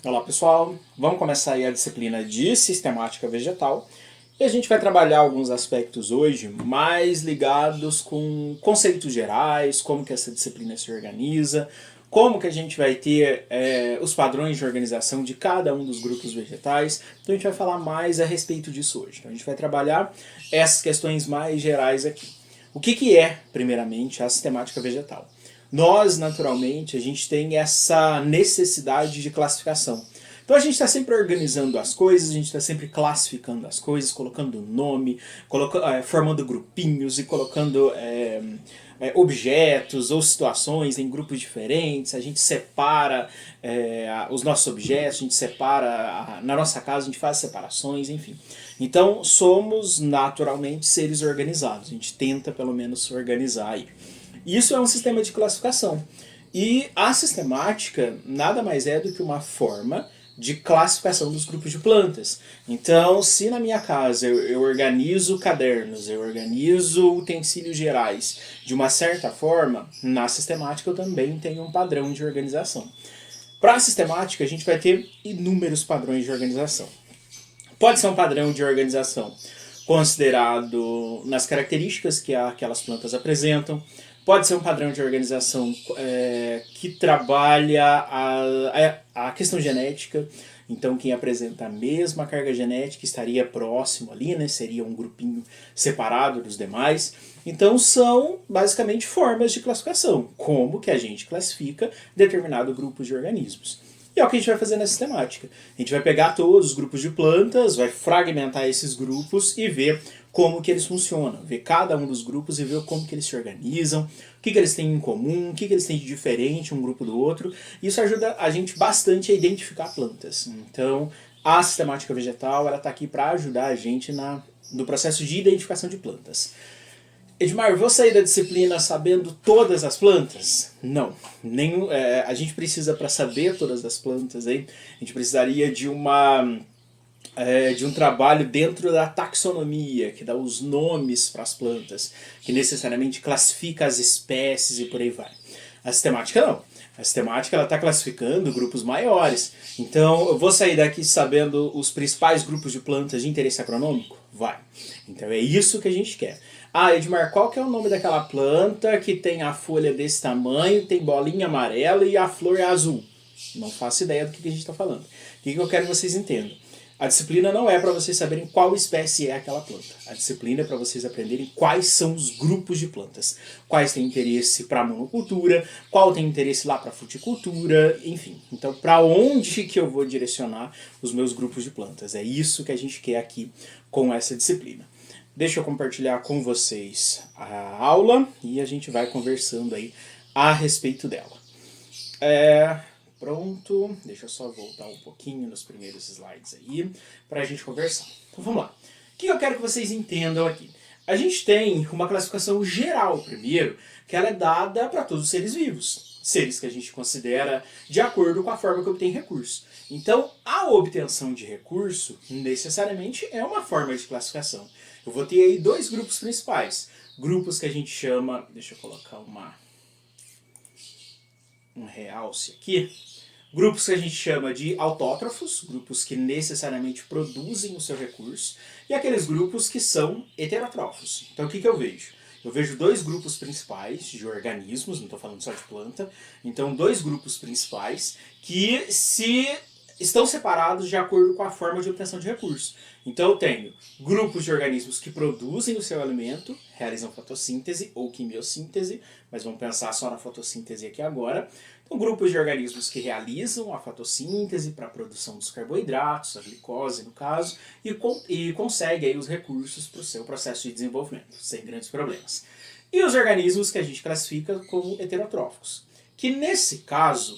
Olá pessoal, vamos começar aí a disciplina de sistemática vegetal e a gente vai trabalhar alguns aspectos hoje mais ligados com conceitos gerais, como que essa disciplina se organiza, como que a gente vai ter os padrões de organização de cada um dos grupos vegetais. Então a gente vai falar mais a respeito disso hoje. Então a gente vai trabalhar essas questões mais gerais aqui. O que é, primeiramente, a sistemática vegetal? Nós, naturalmente, a gente tem essa necessidade de classificação. Então a gente está sempre organizando as coisas, a gente está sempre classificando as coisas, colocando nome, formando grupinhos e colocando objetos ou situações em grupos diferentes. A gente separa os nossos objetos, a gente separa, na nossa casa a gente faz separações, enfim. Então somos naturalmente seres organizados, a gente tenta pelo menos se organizar aí. Isso é um sistema de classificação. E a sistemática nada mais é do que uma forma de classificação dos grupos de plantas. Então, se na minha casa eu organizo cadernos, eu organizo utensílios gerais de uma certa forma, na sistemática eu também tenho um padrão de organização. Para a sistemática, a gente vai ter inúmeros padrões de organização. Pode ser um padrão de organização considerado nas características que aquelas plantas apresentam. Pode ser um padrão de organização que trabalha a questão genética. Então, quem apresenta a mesma carga genética estaria próximo ali, né? Seria um grupinho separado dos demais. Então, são basicamente formas de classificação. Como que a gente classifica determinado grupo de organismos. E é o que a gente vai fazer na sistemática. A gente vai pegar todos os grupos de plantas, vai fragmentar esses grupos e ver como que eles funcionam. Ver cada um dos grupos e ver como que eles se organizam, o que eles têm em comum, o que eles têm de diferente um grupo do outro. Isso ajuda a gente bastante a identificar plantas. Então, a sistemática vegetal está aqui para ajudar a gente no processo de identificação de plantas. Edmar, vou sair da disciplina sabendo todas as plantas? Não. A gente precisa, para saber todas as plantas, aí, a gente precisaria de um trabalho dentro da taxonomia, que dá os nomes para as plantas, que necessariamente classifica as espécies e por aí vai. A sistemática não. A sistemática está classificando grupos maiores. Então, eu vou sair daqui sabendo os principais grupos de plantas de interesse agronômico? Vai. Então, é isso que a gente quer. Ah, Edmar, qual que é o nome daquela planta que tem a folha desse tamanho, tem bolinha amarela e a flor é azul? Não faço ideia do que a gente está falando. O que eu quero que vocês entendam? A disciplina não é para vocês saberem qual espécie é aquela planta. A disciplina é para vocês aprenderem quais são os grupos de plantas. Quais têm interesse para monocultura, qual tem interesse lá para fruticultura, enfim. Então, para onde que eu vou direcionar os meus grupos de plantas? É isso que a gente quer aqui com essa disciplina. Deixa eu compartilhar com vocês a aula e a gente vai conversando aí a respeito dela. Pronto, deixa eu só voltar um pouquinho nos primeiros slides aí para a gente conversar. Então vamos lá. O que eu quero que vocês entendam aqui? A gente tem uma classificação geral primeiro, que ela é dada para todos os seres vivos. Seres que a gente considera de acordo com a forma que obtém recurso. Então, a obtenção de recurso necessariamente é uma forma de classificação. Eu vou ter aí dois grupos principais. Grupos que a gente chama... Deixa eu colocar um realce aqui. Grupos que a gente chama de autótrofos, grupos que necessariamente produzem o seu recurso, e aqueles grupos que são heterótrofos. Então o que eu vejo? Eu vejo dois grupos principais de organismos, não estou falando só de planta, então dois grupos principais que estão separados de acordo com a forma de obtenção de recursos. Então eu tenho grupos de organismos que produzem o seu alimento, realizam fotossíntese ou quimiossíntese, mas vamos pensar só na fotossíntese aqui agora. Então grupos de organismos que realizam a fotossíntese para a produção dos carboidratos, a glicose no caso, e conseguem aí os recursos para o seu processo de desenvolvimento, sem grandes problemas. E os organismos que a gente classifica como heterotróficos, que nesse caso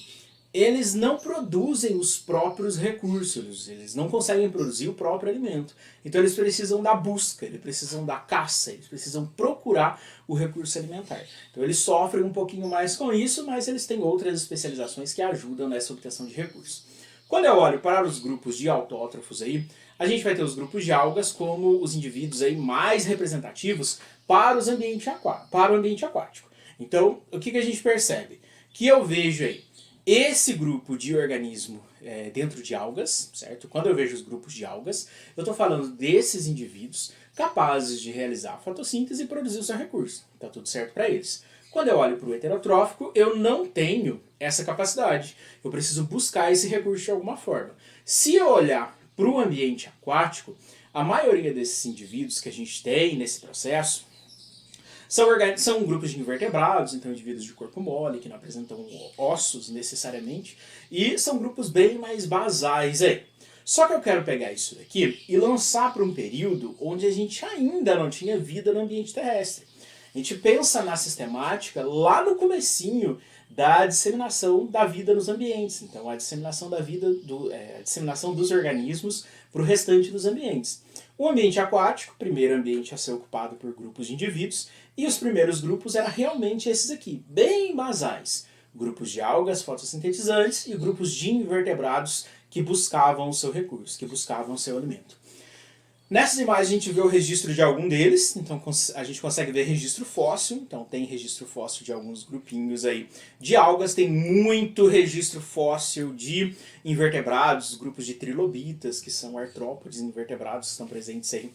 eles não produzem os próprios recursos, eles não conseguem produzir o próprio alimento. Então eles precisam da busca, eles precisam da caça, eles precisam procurar o recurso alimentar. Então eles sofrem um pouquinho mais com isso, mas eles têm outras especializações que ajudam nessa obtenção de recursos. Quando eu olho para os grupos de autótrofos aí, a gente vai ter os grupos de algas como os indivíduos aí mais representativos para o ambiente aquático. Então, o que a gente percebe? Que eu vejo aí Esse grupo de organismo dentro de algas, certo? Quando eu vejo os grupos de algas, eu estou falando desses indivíduos capazes de realizar fotossíntese e produzir o seu recurso. Está tudo certo para eles. Quando eu olho para o heterotrófico, eu não tenho essa capacidade. Eu preciso buscar esse recurso de alguma forma. Se eu olhar para o ambiente aquático, a maioria desses indivíduos que a gente tem nesse processo são grupos de invertebrados, então indivíduos de corpo mole, que não apresentam ossos necessariamente, e são grupos bem mais basais aí. Só que eu quero pegar isso daqui e lançar para um período onde a gente ainda não tinha vida no ambiente terrestre. A gente pensa na sistemática lá no comecinho da disseminação da vida nos ambientes. Então, a disseminação da vida, a disseminação dos organismos para o restante dos ambientes. O ambiente aquático, primeiro ambiente a ser ocupado por grupos de indivíduos, e os primeiros grupos eram realmente esses aqui, bem basais. Grupos de algas fotossintetizantes e grupos de invertebrados que buscavam o seu recurso, que buscavam o seu alimento. Nessas imagens a gente vê o registro de algum deles, então a gente consegue ver registro fóssil, então tem registro fóssil de alguns grupinhos aí de algas, tem muito registro fóssil de invertebrados, grupos de trilobitas, que são artrópodes invertebrados que estão presentes aí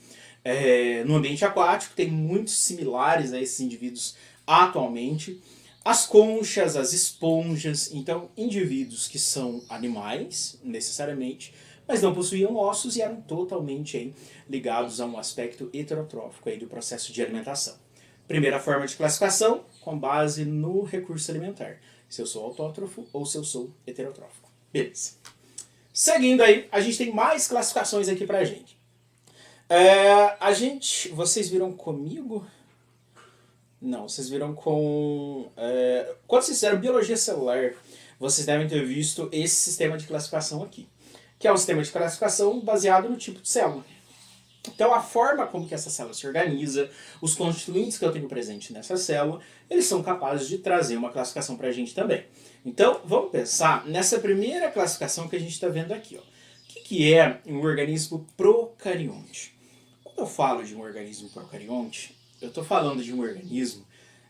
no ambiente aquático, tem muitos similares a esses indivíduos atualmente. As conchas, as esponjas, então indivíduos que são animais, necessariamente, mas não possuíam ossos e eram totalmente aí, ligados a um aspecto heterotrófico aí do processo de alimentação. Primeira forma de classificação, com base no recurso alimentar. Se eu sou autótrofo ou se eu sou heterotrófico. Beleza. Seguindo aí, a gente tem mais classificações aqui pra gente. Vocês viram comigo? Não, vocês viram com... quando vocês fizeram biologia celular, vocês devem ter visto esse sistema de classificação aqui, que é um sistema de classificação baseado no tipo de célula. Então a forma como que essa célula se organiza, os constituintes que eu tenho presente nessa célula, eles são capazes de trazer uma classificação para a gente também. Então vamos pensar nessa primeira classificação que a gente está vendo aqui. Ó. O que é um organismo procarionte? Quando eu falo de um organismo procarionte, eu estou falando de um organismo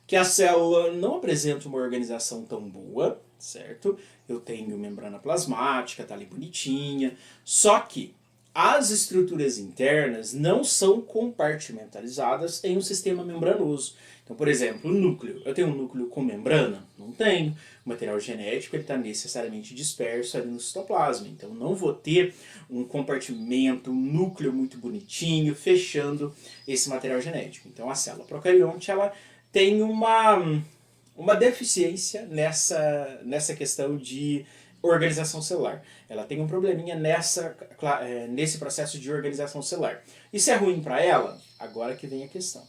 que a célula não apresenta uma organização tão boa, certo? Eu tenho membrana plasmática, tá ali bonitinha, só que as estruturas internas não são compartimentalizadas em um sistema membranoso. Então, por exemplo, o núcleo. Eu tenho um núcleo com membrana? Não tenho. O material genético está necessariamente disperso ali no citoplasma. Então, não vou ter um compartimento, um núcleo muito bonitinho, fechando esse material genético. Então, a célula procarionte ela tem uma deficiência nessa questão de organização celular. Ela tem um probleminha nesse processo de organização celular. Isso é ruim para ela? Agora que vem a questão.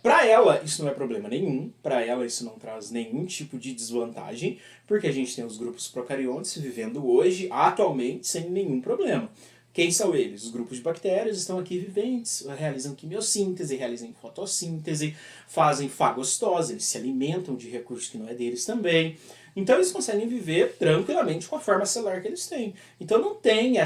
Para ela isso não é problema nenhum, para ela isso não traz nenhum tipo de desvantagem, porque a gente tem os grupos procariontes vivendo hoje, atualmente, sem nenhum problema. Quem são eles? Os grupos de bactérias estão aqui viventes, realizam quimiossíntese, realizam fotossíntese, fazem fagostose, eles se alimentam de recursos que não é deles também. Então eles conseguem viver tranquilamente com a forma celular que eles têm. Então não tem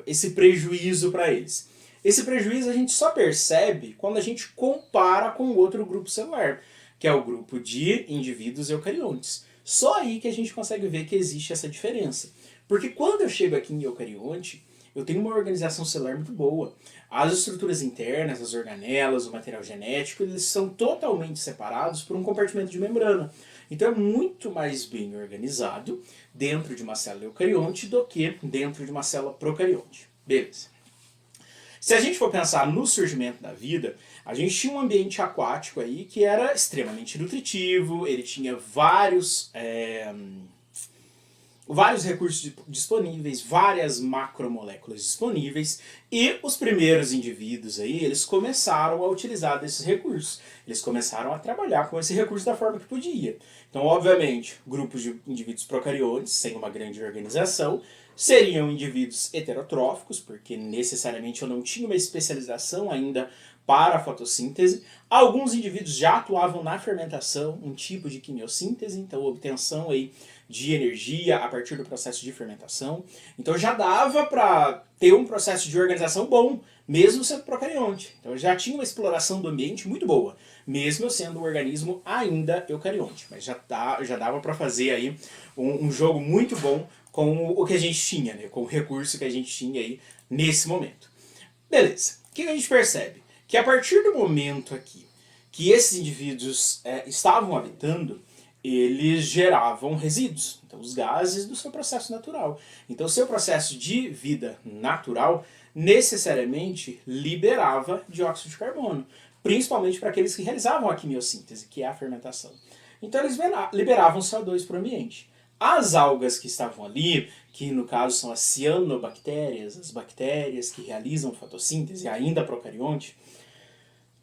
esse prejuízo para eles. Esse prejuízo a gente só percebe quando a gente compara com outro grupo celular, que é o grupo de indivíduos eucariontes. Só aí que a gente consegue ver que existe essa diferença. Porque quando eu chego aqui em eucarionte, eu tenho uma organização celular muito boa. As estruturas internas, as organelas, o material genético, eles são totalmente separados por um compartimento de membrana. Então é muito mais bem organizado dentro de uma célula eucarionte do que dentro de uma célula procarionte. Beleza. Se a gente for pensar no surgimento da vida, a gente tinha um ambiente aquático aí que era extremamente nutritivo, ele tinha vários recursos disponíveis, várias macromoléculas disponíveis, e os primeiros indivíduos aí, eles começaram a utilizar desses recursos. Eles começaram a trabalhar com esse recurso da forma que podia. Então, obviamente, grupos de indivíduos procariontes, sem uma grande organização, seriam indivíduos heterotróficos, porque necessariamente eu não tinha uma especialização ainda para a fotossíntese. Alguns indivíduos já atuavam na fermentação, um tipo de quimiossíntese, então obtenção aí de energia a partir do processo de fermentação. Então já dava para ter um processo de organização bom, mesmo sendo procarionte. Então já tinha uma exploração do ambiente muito boa, mesmo eu sendo um organismo ainda eucarionte. Mas já dava para fazer aí um jogo muito bom com o que a gente tinha, né? Com o recurso que a gente tinha aí nesse momento. Beleza, o que a gente percebe? Que a partir do momento aqui que esses indivíduos estavam habitando, eles geravam resíduos, então os gases do seu processo natural. Então o seu processo de vida natural necessariamente liberava dióxido de carbono, principalmente para aqueles que realizavam a quimiossíntese, que é a fermentação. Então eles liberavam CO2 para o ambiente. As algas que estavam ali, que no caso são as cianobactérias, as bactérias que realizam fotossíntese, ainda procarionte,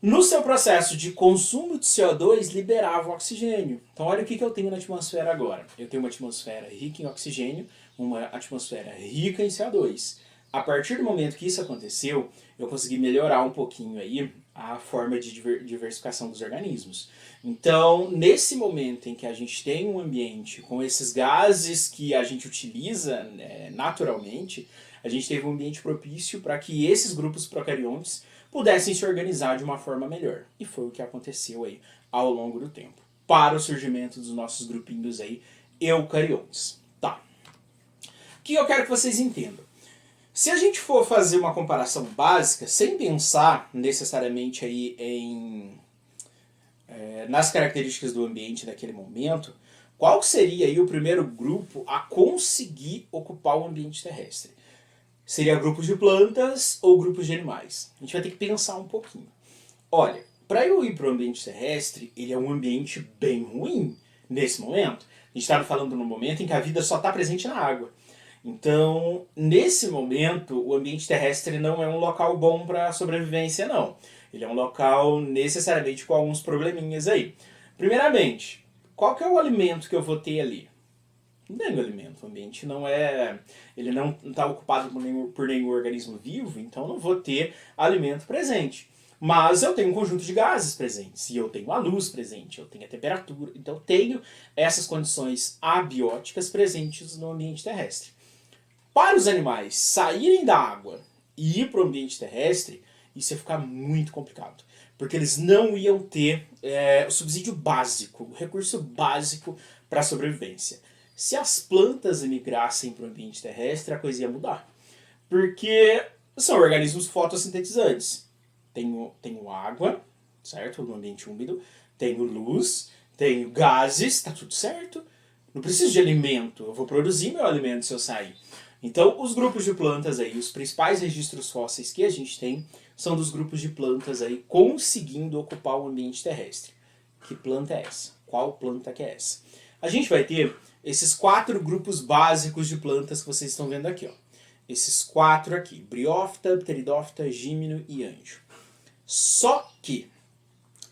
no seu processo de consumo de CO2, liberava o oxigênio. Então olha o que eu tenho na atmosfera agora. Eu tenho uma atmosfera rica em oxigênio, uma atmosfera rica em CO2. A partir do momento que isso aconteceu, eu consegui melhorar um pouquinho aí a forma de diversificação dos organismos. Então, nesse momento em que a gente tem um ambiente com esses gases que a gente utiliza naturalmente, a gente teve um ambiente propício para que esses grupos procariontes pudessem se organizar de uma forma melhor. E foi o que aconteceu aí ao longo do tempo, para o surgimento dos nossos grupinhos aí eucariontes. Tá. O que eu quero que vocês entendam? Se a gente for fazer uma comparação básica, sem pensar necessariamente aí nas características do ambiente daquele momento, qual seria aí o primeiro grupo a conseguir ocupar o ambiente terrestre? Seria grupos de plantas ou grupos de animais? A gente vai ter que pensar um pouquinho. Olha, para eu ir para o ambiente terrestre, ele é um ambiente bem ruim nesse momento. A gente está falando no momento em que a vida só está presente na água. Então, nesse momento, o ambiente terrestre não é um local bom para sobrevivência, não. Ele é um local necessariamente com alguns probleminhas aí. Primeiramente, qual que é o alimento que eu vou ter ali? Não tem alimento, o ambiente não é... Ele não está ocupado por nenhum organismo vivo, então não vou ter alimento presente. Mas eu tenho um conjunto de gases presentes, e eu tenho a luz presente, eu tenho a temperatura, então eu tenho essas condições abióticas presentes no ambiente terrestre. Para os animais saírem da água e ir para o ambiente terrestre, isso ia ficar muito complicado. Porque eles não iam ter o subsídio básico, o recurso básico para a sobrevivência. Se as plantas emigrassem para o ambiente terrestre, a coisa ia mudar. Porque são organismos fotossintetizantes. Tenho água, certo? No ambiente úmido. Tenho luz, tenho gases, tá tudo certo. Não preciso de alimento, eu vou produzir meu alimento se eu sair. Então, os grupos de plantas aí, os principais registros fósseis que a gente tem, são dos grupos de plantas aí conseguindo ocupar o ambiente terrestre. Que planta é essa? Qual planta que é essa? A gente vai ter esses 4 grupos básicos de plantas que vocês estão vendo aqui, ó. Esses 4 aqui, Bryophyta, Pteridophyta, Gímeno e Anjo. Só que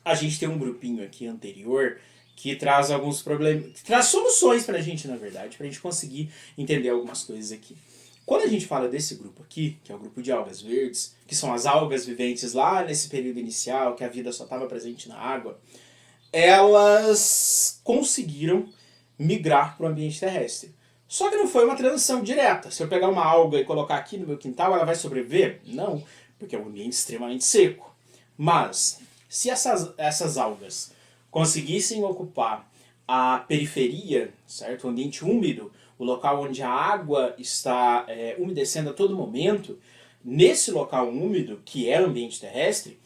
a gente tem um grupinho aqui anterior que traz alguns problemas, que traz soluções pra gente, na verdade, pra gente conseguir entender algumas coisas aqui. Quando a gente fala desse grupo aqui, que é o grupo de algas verdes, que são as algas viventes lá nesse período inicial, que a vida só estava presente na água, elas conseguiram migrar para o ambiente terrestre. Só que não foi uma transição direta. Se eu pegar uma alga e colocar aqui no meu quintal, ela vai sobreviver? Não, porque é um ambiente extremamente seco. Mas, se essas algas conseguissem ocupar a periferia, certo? O ambiente úmido, o local onde a água está umedecendo a todo momento, nesse local úmido, que é o ambiente terrestre,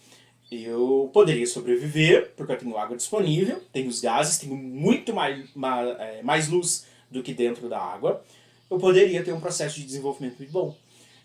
eu poderia sobreviver, porque eu tenho água disponível, tenho os gases, tenho muito mais luz do que dentro da água. Eu poderia ter um processo de desenvolvimento muito bom.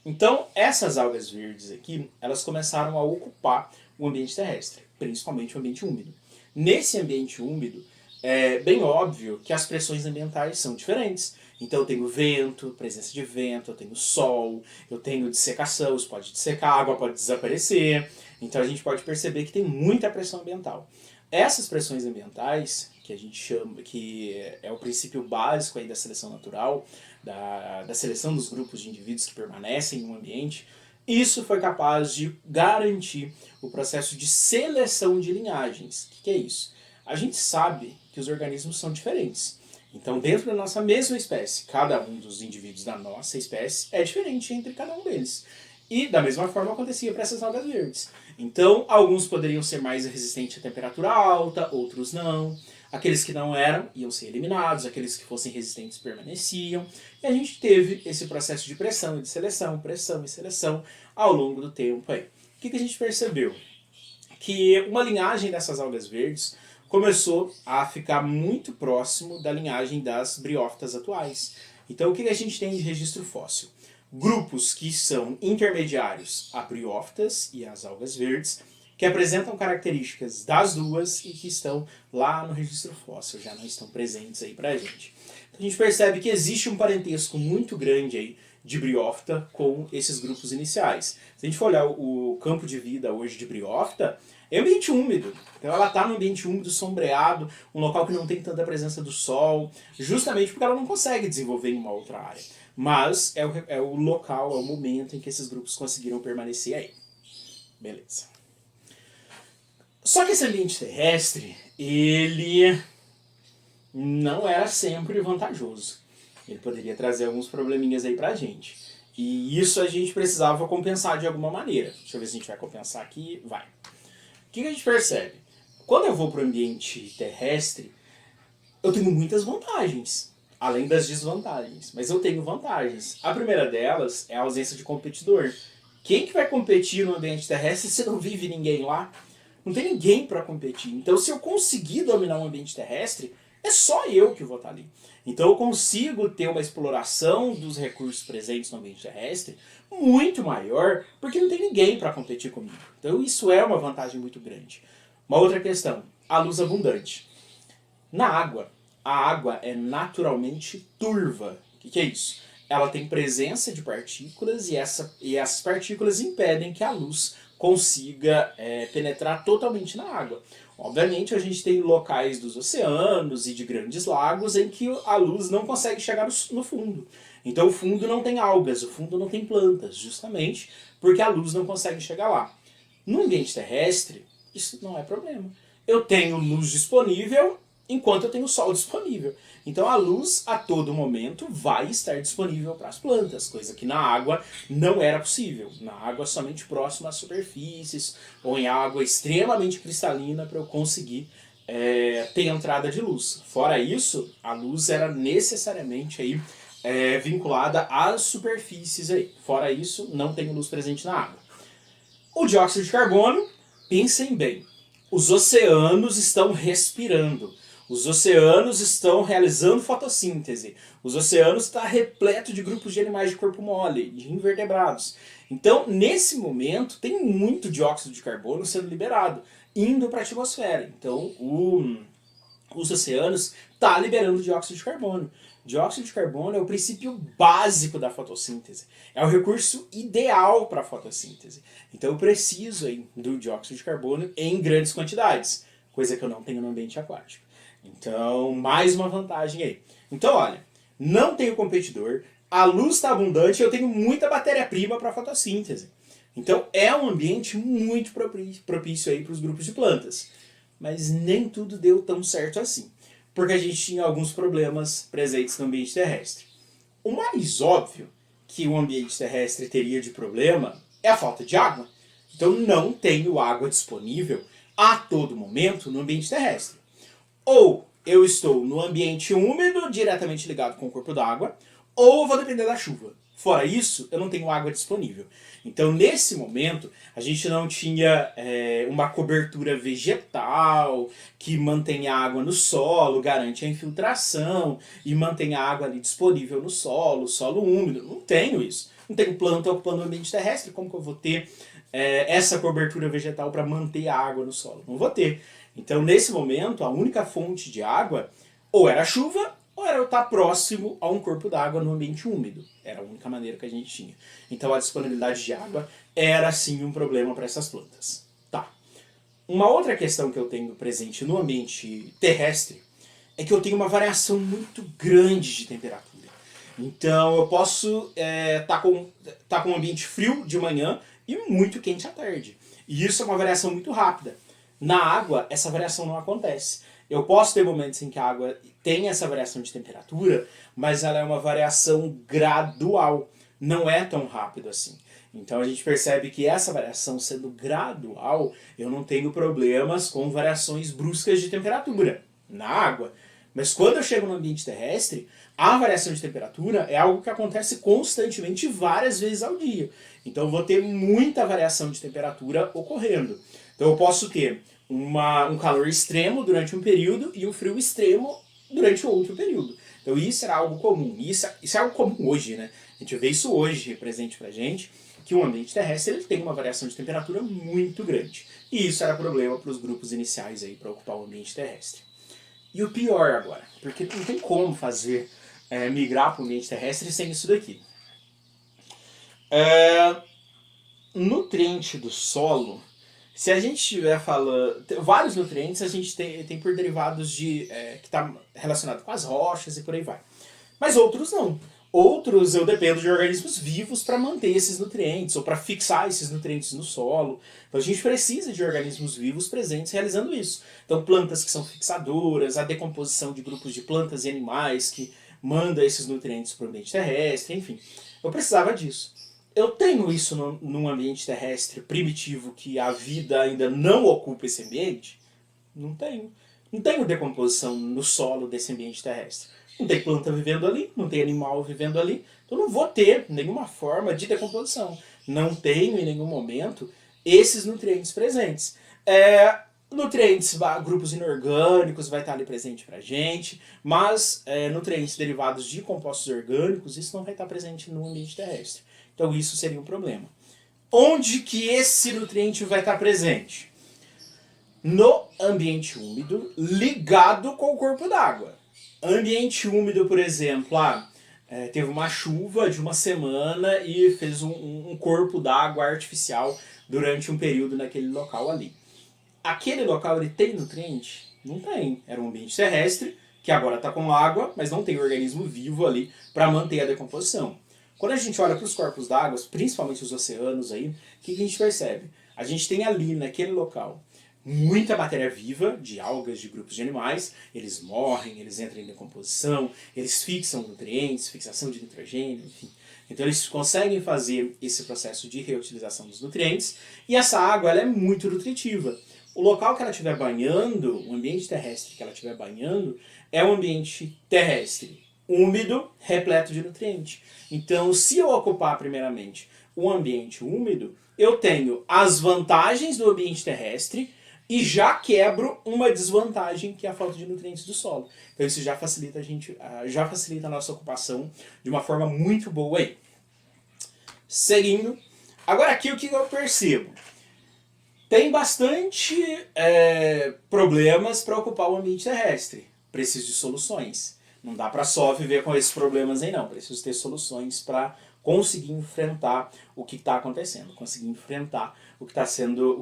Então, essas algas verdes aqui, elas começaram a ocupar o ambiente terrestre, principalmente o ambiente úmido. Nesse ambiente úmido, é bem óbvio que as pressões ambientais são diferentes. Então eu tenho vento, presença de vento, eu tenho sol, eu tenho dessecação, isso pode dessecar, a água pode desaparecer. Então a gente pode perceber que tem muita pressão ambiental. Essas pressões ambientais, que a gente chama, que é o princípio básico aí da seleção natural, da seleção dos grupos de indivíduos que permanecem em um ambiente, isso foi capaz de garantir o processo de seleção de linhagens. O que é isso? A gente sabe que os organismos são diferentes. Então, dentro da nossa mesma espécie, cada um dos indivíduos da nossa espécie é diferente entre cada um deles. E da mesma forma acontecia para essas algas verdes. Então, alguns poderiam ser mais resistentes à temperatura alta, outros não. Aqueles que não eram iam ser eliminados, aqueles que fossem resistentes permaneciam. E a gente teve esse processo de pressão e seleção ao longo do tempo aí. O que a gente percebeu? Que uma linhagem dessas algas verdes começou a ficar muito próximo da linhagem das briófitas atuais. Então o que a gente tem de registro fóssil? Grupos que são intermediários a briófitas e as algas verdes, que apresentam características das duas e que estão lá no registro fóssil, já não estão presentes aí pra gente. Então a gente percebe que existe um parentesco muito grande aí de briófita com esses grupos iniciais. Se a gente for olhar o campo de vida hoje de briófita, é ambiente úmido. Então ela está no ambiente úmido, sombreado, um local que não tem tanta presença do sol, justamente porque ela não consegue desenvolver em uma outra área. Mas é o local, é o momento em que esses grupos conseguiram permanecer aí. Beleza. Só que esse ambiente terrestre, ele não era sempre vantajoso. Ele poderia trazer alguns probleminhas aí pra gente. E isso a gente precisava compensar de alguma maneira. Deixa eu ver se a gente vai compensar aqui. Vai. O que a gente percebe? Quando eu vou para o ambiente terrestre, eu tenho muitas vantagens, além das desvantagens. Mas eu tenho vantagens. A primeira delas é a ausência de competidor. Quem que vai competir no ambiente terrestre se não vive ninguém lá? Não tem ninguém para competir. Então, se eu conseguir dominar um ambiente terrestre, é só eu que vou estar ali. Então eu consigo ter uma exploração dos recursos presentes no ambiente terrestre muito maior, porque não tem ninguém para competir comigo. Então isso é uma vantagem muito grande. Uma outra questão, a luz abundante. Na água, a água é naturalmente turva. O que é isso? Ela tem presença de partículas e essas partículas impedem que a luz consiga penetrar totalmente na água. Obviamente a gente tem locais dos oceanos e de grandes lagos em que a luz não consegue chegar no fundo. Então o fundo não tem algas, o fundo não tem plantas, justamente porque a luz não consegue chegar lá. No ambiente terrestre, isso não é problema. Eu tenho luz disponível enquanto eu tenho sol disponível. Então a luz a todo momento vai estar disponível para as plantas, coisa que na água não era possível. Na água somente próximo às superfícies ou em água extremamente cristalina para eu conseguir ter entrada de luz. Fora isso, a luz era necessariamente aí, vinculada às superfícies. Aí. Fora isso, não tem luz presente na água. O dióxido de carbono, pensem bem, os oceanos estão respirando. Os oceanos estão realizando fotossíntese. Os oceanos estão repleto de grupos de animais de corpo mole, de invertebrados. Então, nesse momento, tem muito dióxido de carbono sendo liberado, indo para a atmosfera. Então, os oceanos estão liberando dióxido de carbono. Dióxido de carbono é o princípio básico da fotossíntese. É o recurso ideal para a fotossíntese. Então, eu preciso do dióxido de carbono em grandes quantidades, coisa que eu não tenho no ambiente aquático. Então, mais uma vantagem aí. Então, olha, não tenho competidor, a luz está abundante e eu tenho muita matéria-prima para fotossíntese. Então, é um ambiente muito propício aí para os grupos de plantas. Mas nem tudo deu tão certo assim, porque a gente tinha alguns problemas presentes no ambiente terrestre. O mais óbvio que o ambiente terrestre teria de problema é a falta de água. Então, não tenho água disponível a todo momento no ambiente terrestre. Ou eu estou no ambiente úmido, diretamente ligado com o corpo d'água, ou eu vou depender da chuva. Fora isso, eu não tenho água disponível. Então, nesse momento, a gente não tinha uma cobertura vegetal que mantém a água no solo, garante a infiltração e mantém a água ali disponível no solo úmido. Não tenho isso. Não tenho planta ocupando o ambiente terrestre. Como que eu vou ter essa cobertura vegetal para manter a água no solo? Não vou ter. Então, nesse momento, a única fonte de água ou era chuva ou era eu estar próximo a um corpo d'água no ambiente úmido. Era a única maneira que a gente tinha. Então, a disponibilidade de água era, sim, um problema para essas plantas. Tá. Uma outra questão que eu tenho presente no ambiente terrestre é que eu tenho uma variação muito grande de temperatura. Então, eu posso tá com um ambiente frio de manhã e muito quente à tarde. E isso é uma variação muito rápida. Na água, essa variação não acontece. Eu posso ter momentos em que a água tem essa variação de temperatura, mas ela é uma variação gradual, não é tão rápido assim. Então a gente percebe que essa variação sendo gradual, eu não tenho problemas com variações bruscas de temperatura na água. Mas quando eu chego no ambiente terrestre, a variação de temperatura é algo que acontece constantemente várias vezes ao dia. Então eu vou ter muita variação de temperatura ocorrendo. Então eu posso ter um calor extremo durante um período e um frio extremo durante outro período. Então isso era algo comum. Isso é algo comum hoje, né? A gente vê isso hoje presente pra gente, que o ambiente terrestre ele tem uma variação de temperatura muito grande. E isso era problema para os grupos iniciais aí para ocupar o ambiente terrestre. E o pior agora, porque não tem como fazer migrar para o ambiente terrestre sem isso daqui. Nutriente do solo, se a gente estiver falando... Vários nutrientes a gente tem por derivados que está relacionado com as rochas e por aí vai. Mas outros não. Outros eu dependo de organismos vivos para manter esses nutrientes ou para fixar esses nutrientes no solo. Então a gente precisa de organismos vivos presentes realizando isso. Então plantas que são fixadoras, a decomposição de grupos de plantas e animais que manda esses nutrientes para o ambiente terrestre, enfim. Eu precisava disso. Eu tenho isso num ambiente terrestre primitivo que a vida ainda não ocupa esse ambiente? Não tenho. Não tenho decomposição no solo desse ambiente terrestre. Não tem planta vivendo ali, não tem animal vivendo ali, então não vou ter nenhuma forma de decomposição. Não tenho em nenhum momento esses nutrientes presentes. Nutrientes, grupos inorgânicos vai estar ali presente pra gente, mas nutrientes derivados de compostos orgânicos, isso não vai estar presente no ambiente terrestre. Então isso seria um problema. Onde que esse nutriente vai estar presente? No ambiente úmido, ligado com o corpo d'água. Ambiente úmido, por exemplo, teve uma chuva de uma semana e fez um corpo d'água artificial durante um período naquele local ali. Aquele local ele tem nutriente? Não tem. Era um ambiente terrestre, que agora está com água, mas não tem organismo vivo ali para manter a decomposição. Quando a gente olha para os corpos d'água, principalmente os oceanos aí, o que a gente percebe? A gente tem ali naquele local muita matéria viva, de algas, de grupos de animais, eles morrem, eles entram em decomposição, eles fixam nutrientes, fixação de nitrogênio, enfim. Então eles conseguem fazer esse processo de reutilização dos nutrientes, e essa água ela é muito nutritiva. O local que ela estiver banhando, o ambiente terrestre que ela estiver banhando, é um ambiente terrestre, úmido, repleto de nutrientes. Então se eu ocupar primeiramente um ambiente úmido, eu tenho as vantagens do ambiente terrestre, e já quebro uma desvantagem que é a falta de nutrientes do solo. Então isso já facilita a nossa ocupação de uma forma muito boa aí. Seguindo, agora aqui o que eu percebo? Tem bastante problemas para ocupar o ambiente terrestre. Preciso de soluções. Não dá para só viver com esses problemas aí não. Preciso ter soluções para conseguir enfrentar o que está acontecendo, conseguir enfrentar o que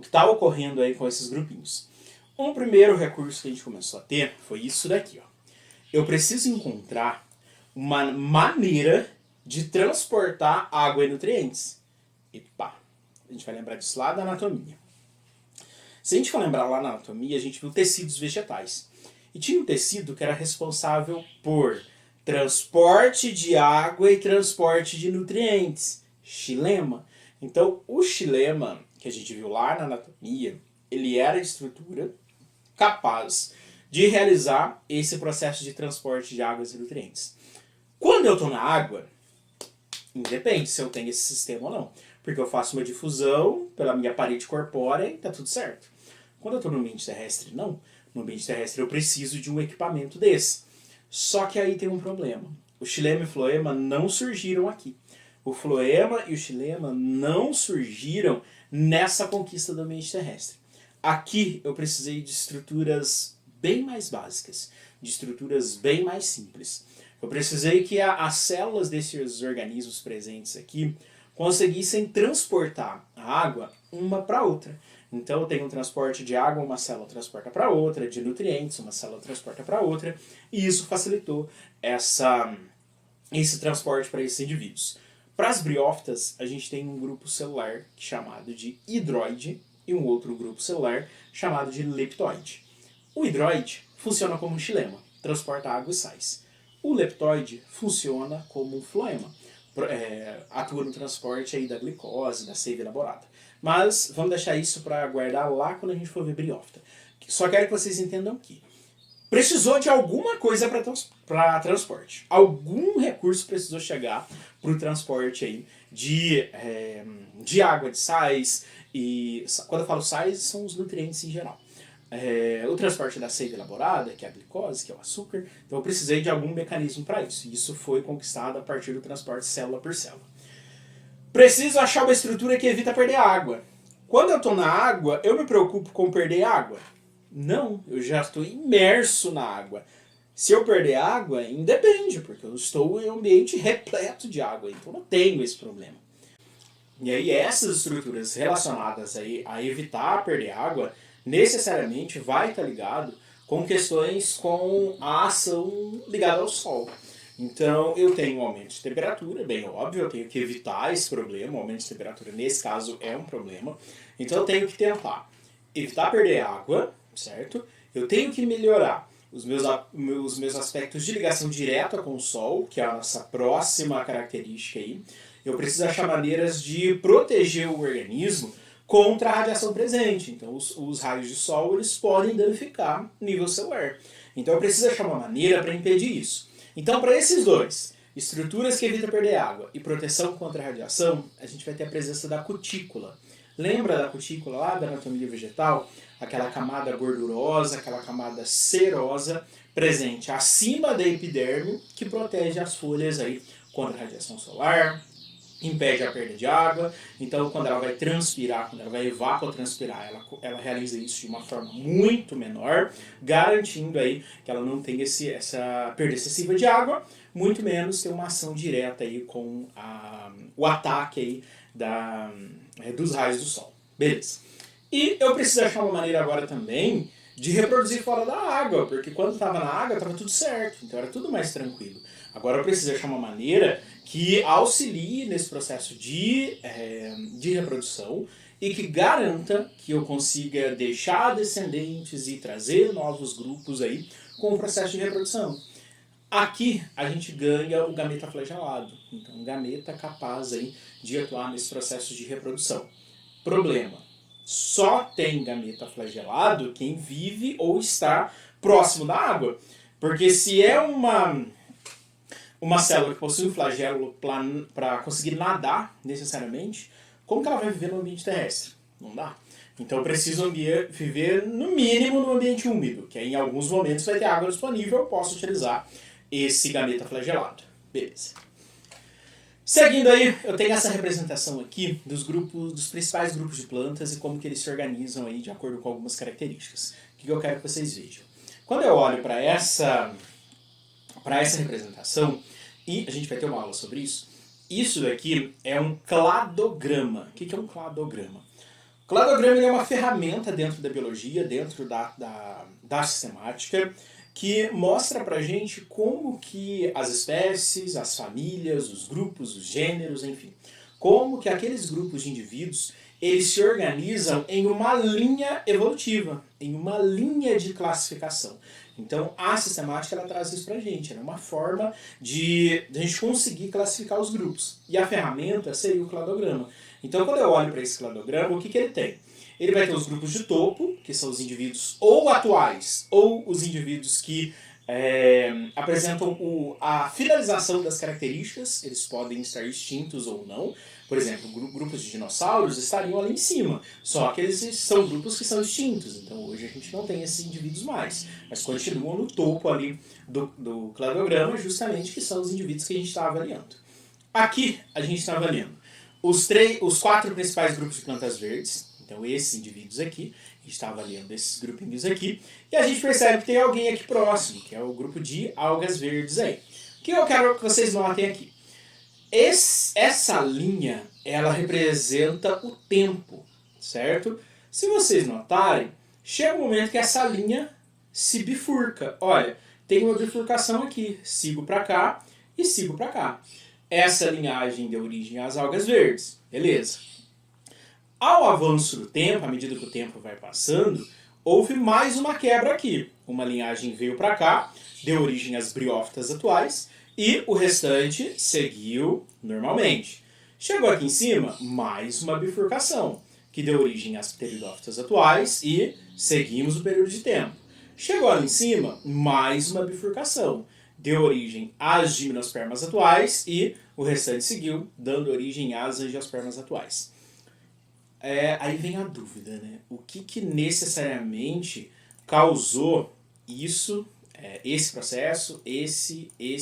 está ocorrendo aí com esses grupinhos. Um primeiro recurso que a gente começou a ter foi isso daqui, ó. Eu preciso encontrar uma maneira de transportar água e nutrientes. E pá, a gente vai lembrar disso lá da anatomia. Se a gente for lembrar lá na anatomia, a gente viu tecidos vegetais. E tinha um tecido que era responsável por transporte de água e transporte de nutrientes. Xilema. Então, o xilema, que a gente viu lá na anatomia, ele era a estrutura capaz de realizar esse processo de transporte de águas e nutrientes. Quando eu estou na água, independe se eu tenho esse sistema ou não. Porque eu faço uma difusão pela minha parede corpórea e está tudo certo. Quando eu estou no ambiente terrestre, não. No ambiente terrestre eu preciso de um equipamento desse. Só que aí tem um problema. O xilema e o floema não surgiram aqui. O floema e o xilema não surgiram nessa conquista do ambiente terrestre. Aqui eu precisei de estruturas bem mais básicas, de estruturas bem mais simples. Eu precisei que as células desses organismos presentes aqui conseguissem transportar a água uma para outra. Então eu tenho um transporte de água, uma célula transporta para outra, de nutrientes, uma célula transporta para outra, e isso facilitou esse transporte para esses indivíduos. Para as briófitas, a gente tem um grupo celular chamado de hidroide e um outro grupo celular chamado de leptoide. O hidroide funciona como um xilema, transporta água e sais. O leptóide funciona como um floema, atua no transporte aí da glicose, da seiva elaborada. Mas vamos deixar isso para guardar lá quando a gente for ver briófita. Só quero que vocês entendam que precisou de alguma coisa para transporte. Algum recurso precisou chegar para o transporte aí de água, de sais, e quando eu falo sais, são os nutrientes em geral. O transporte da seiva elaborada, que é a glicose, que é o açúcar, então eu precisei de algum mecanismo para isso. E isso foi conquistado a partir do transporte célula por célula. Preciso achar uma estrutura que evita perder água. Quando eu estou na água, eu me preocupo com perder água? Não, eu já estou imerso na água. Se eu perder água, independe, porque eu estou em um ambiente repleto de água, então não tenho esse problema. E aí essas estruturas relacionadas aí a evitar perder água, necessariamente vai estar ligado com questões com a ação ligada ao sol. Então eu tenho um aumento de temperatura, bem óbvio, eu tenho que evitar esse problema, o aumento de temperatura nesse caso é um problema. Então eu tenho que tentar evitar perder água, certo? Eu tenho que melhorar os meus aspectos de ligação direta com o sol, que é a nossa próxima característica aí. Eu preciso achar maneiras de proteger o organismo contra a radiação presente. Então os raios de sol eles podem danificar o nível celular. Então eu preciso achar uma maneira para impedir isso. Então para esses dois, estruturas que evitam perder água e proteção contra a radiação, a gente vai ter a presença da cutícula. Lembra da cutícula lá da anatomia vegetal? Aquela camada gordurosa, aquela camada serosa presente acima da epiderme que protege as folhas aí contra a radiação solar, impede a perda de água. Então quando ela vai transpirar, quando ela vai evapotranspirar, ela realiza isso de uma forma muito menor, garantindo aí que ela não tenha essa perda excessiva de água, muito menos ter uma ação direta aí com o ataque aí dos raios do sol. Beleza. E eu preciso achar uma maneira agora também de reproduzir fora da água, porque quando estava na água estava tudo certo, então era tudo mais tranquilo. Agora eu preciso achar uma maneira que auxilie nesse processo de reprodução e que garanta que eu consiga deixar descendentes e trazer novos grupos aí com o processo de reprodução. Aqui a gente ganha o gameta flagelado, então um gameta capaz aí de atuar nesse processo de reprodução. Problema: só tem gameta flagelado quem vive ou está próximo da água. Porque se é uma célula que possui um flagelo para conseguir nadar necessariamente, como que ela vai viver no ambiente terrestre? Não dá. Então eu preciso viver no mínimo no ambiente úmido, que aí em alguns momentos vai ter água disponível, eu posso utilizar esse gameta flagelado. Beleza. Seguindo aí, eu tenho essa representação aqui dos principais grupos de plantas e como que eles se organizam aí de acordo com algumas características. O que eu quero que vocês vejam? Quando eu olho para essa representação, e a gente vai ter uma aula sobre isso daqui é um cladograma. O que é um cladograma? O cladograma é uma ferramenta dentro da biologia, dentro da sistemática, que mostra pra gente como que as espécies, as famílias, os grupos, os gêneros, enfim, como que aqueles grupos de indivíduos, eles se organizam em uma linha evolutiva, em uma linha de classificação. Então a sistemática ela traz isso pra gente, é uma forma de a gente conseguir classificar os grupos. E a ferramenta seria o cladograma. Então quando eu olho para esse cladograma, o que ele tem? Ele vai ter os grupos de topo, que são os indivíduos ou atuais, ou os indivíduos que apresentam a finalização das características, eles podem estar extintos ou não. Por exemplo, grupos de dinossauros estariam ali em cima, só que eles são grupos que são extintos, então hoje a gente não tem esses indivíduos mais, mas continuam no topo ali do cladograma, justamente que são os indivíduos que a gente está avaliando. Aqui a gente está avaliando os 4 principais grupos de plantas verdes. Então esses indivíduos aqui, a gente está avaliando esses grupinhos aqui, e a gente percebe que tem alguém aqui próximo, que é o grupo de algas verdes aí. O que eu quero que vocês notem aqui? Essa linha, ela representa o tempo, certo? Se vocês notarem, chega um momento que essa linha se bifurca. Olha, tem uma bifurcação aqui, sigo para cá e sigo para cá. Essa linhagem deu origem às algas verdes, beleza. Ao avanço do tempo, à medida que o tempo vai passando, houve mais uma quebra aqui. Uma linhagem veio para cá, deu origem às briófitas atuais, e o restante seguiu normalmente. Chegou aqui em cima, mais uma bifurcação, que deu origem às pteridófitas atuais e seguimos o período de tempo. Chegou ali em cima, mais uma bifurcação, deu origem às gimnospermas atuais e o restante seguiu, dando origem às angiospermas atuais. Aí vem a dúvida, né? O que necessariamente causou isso, esse processo, esse e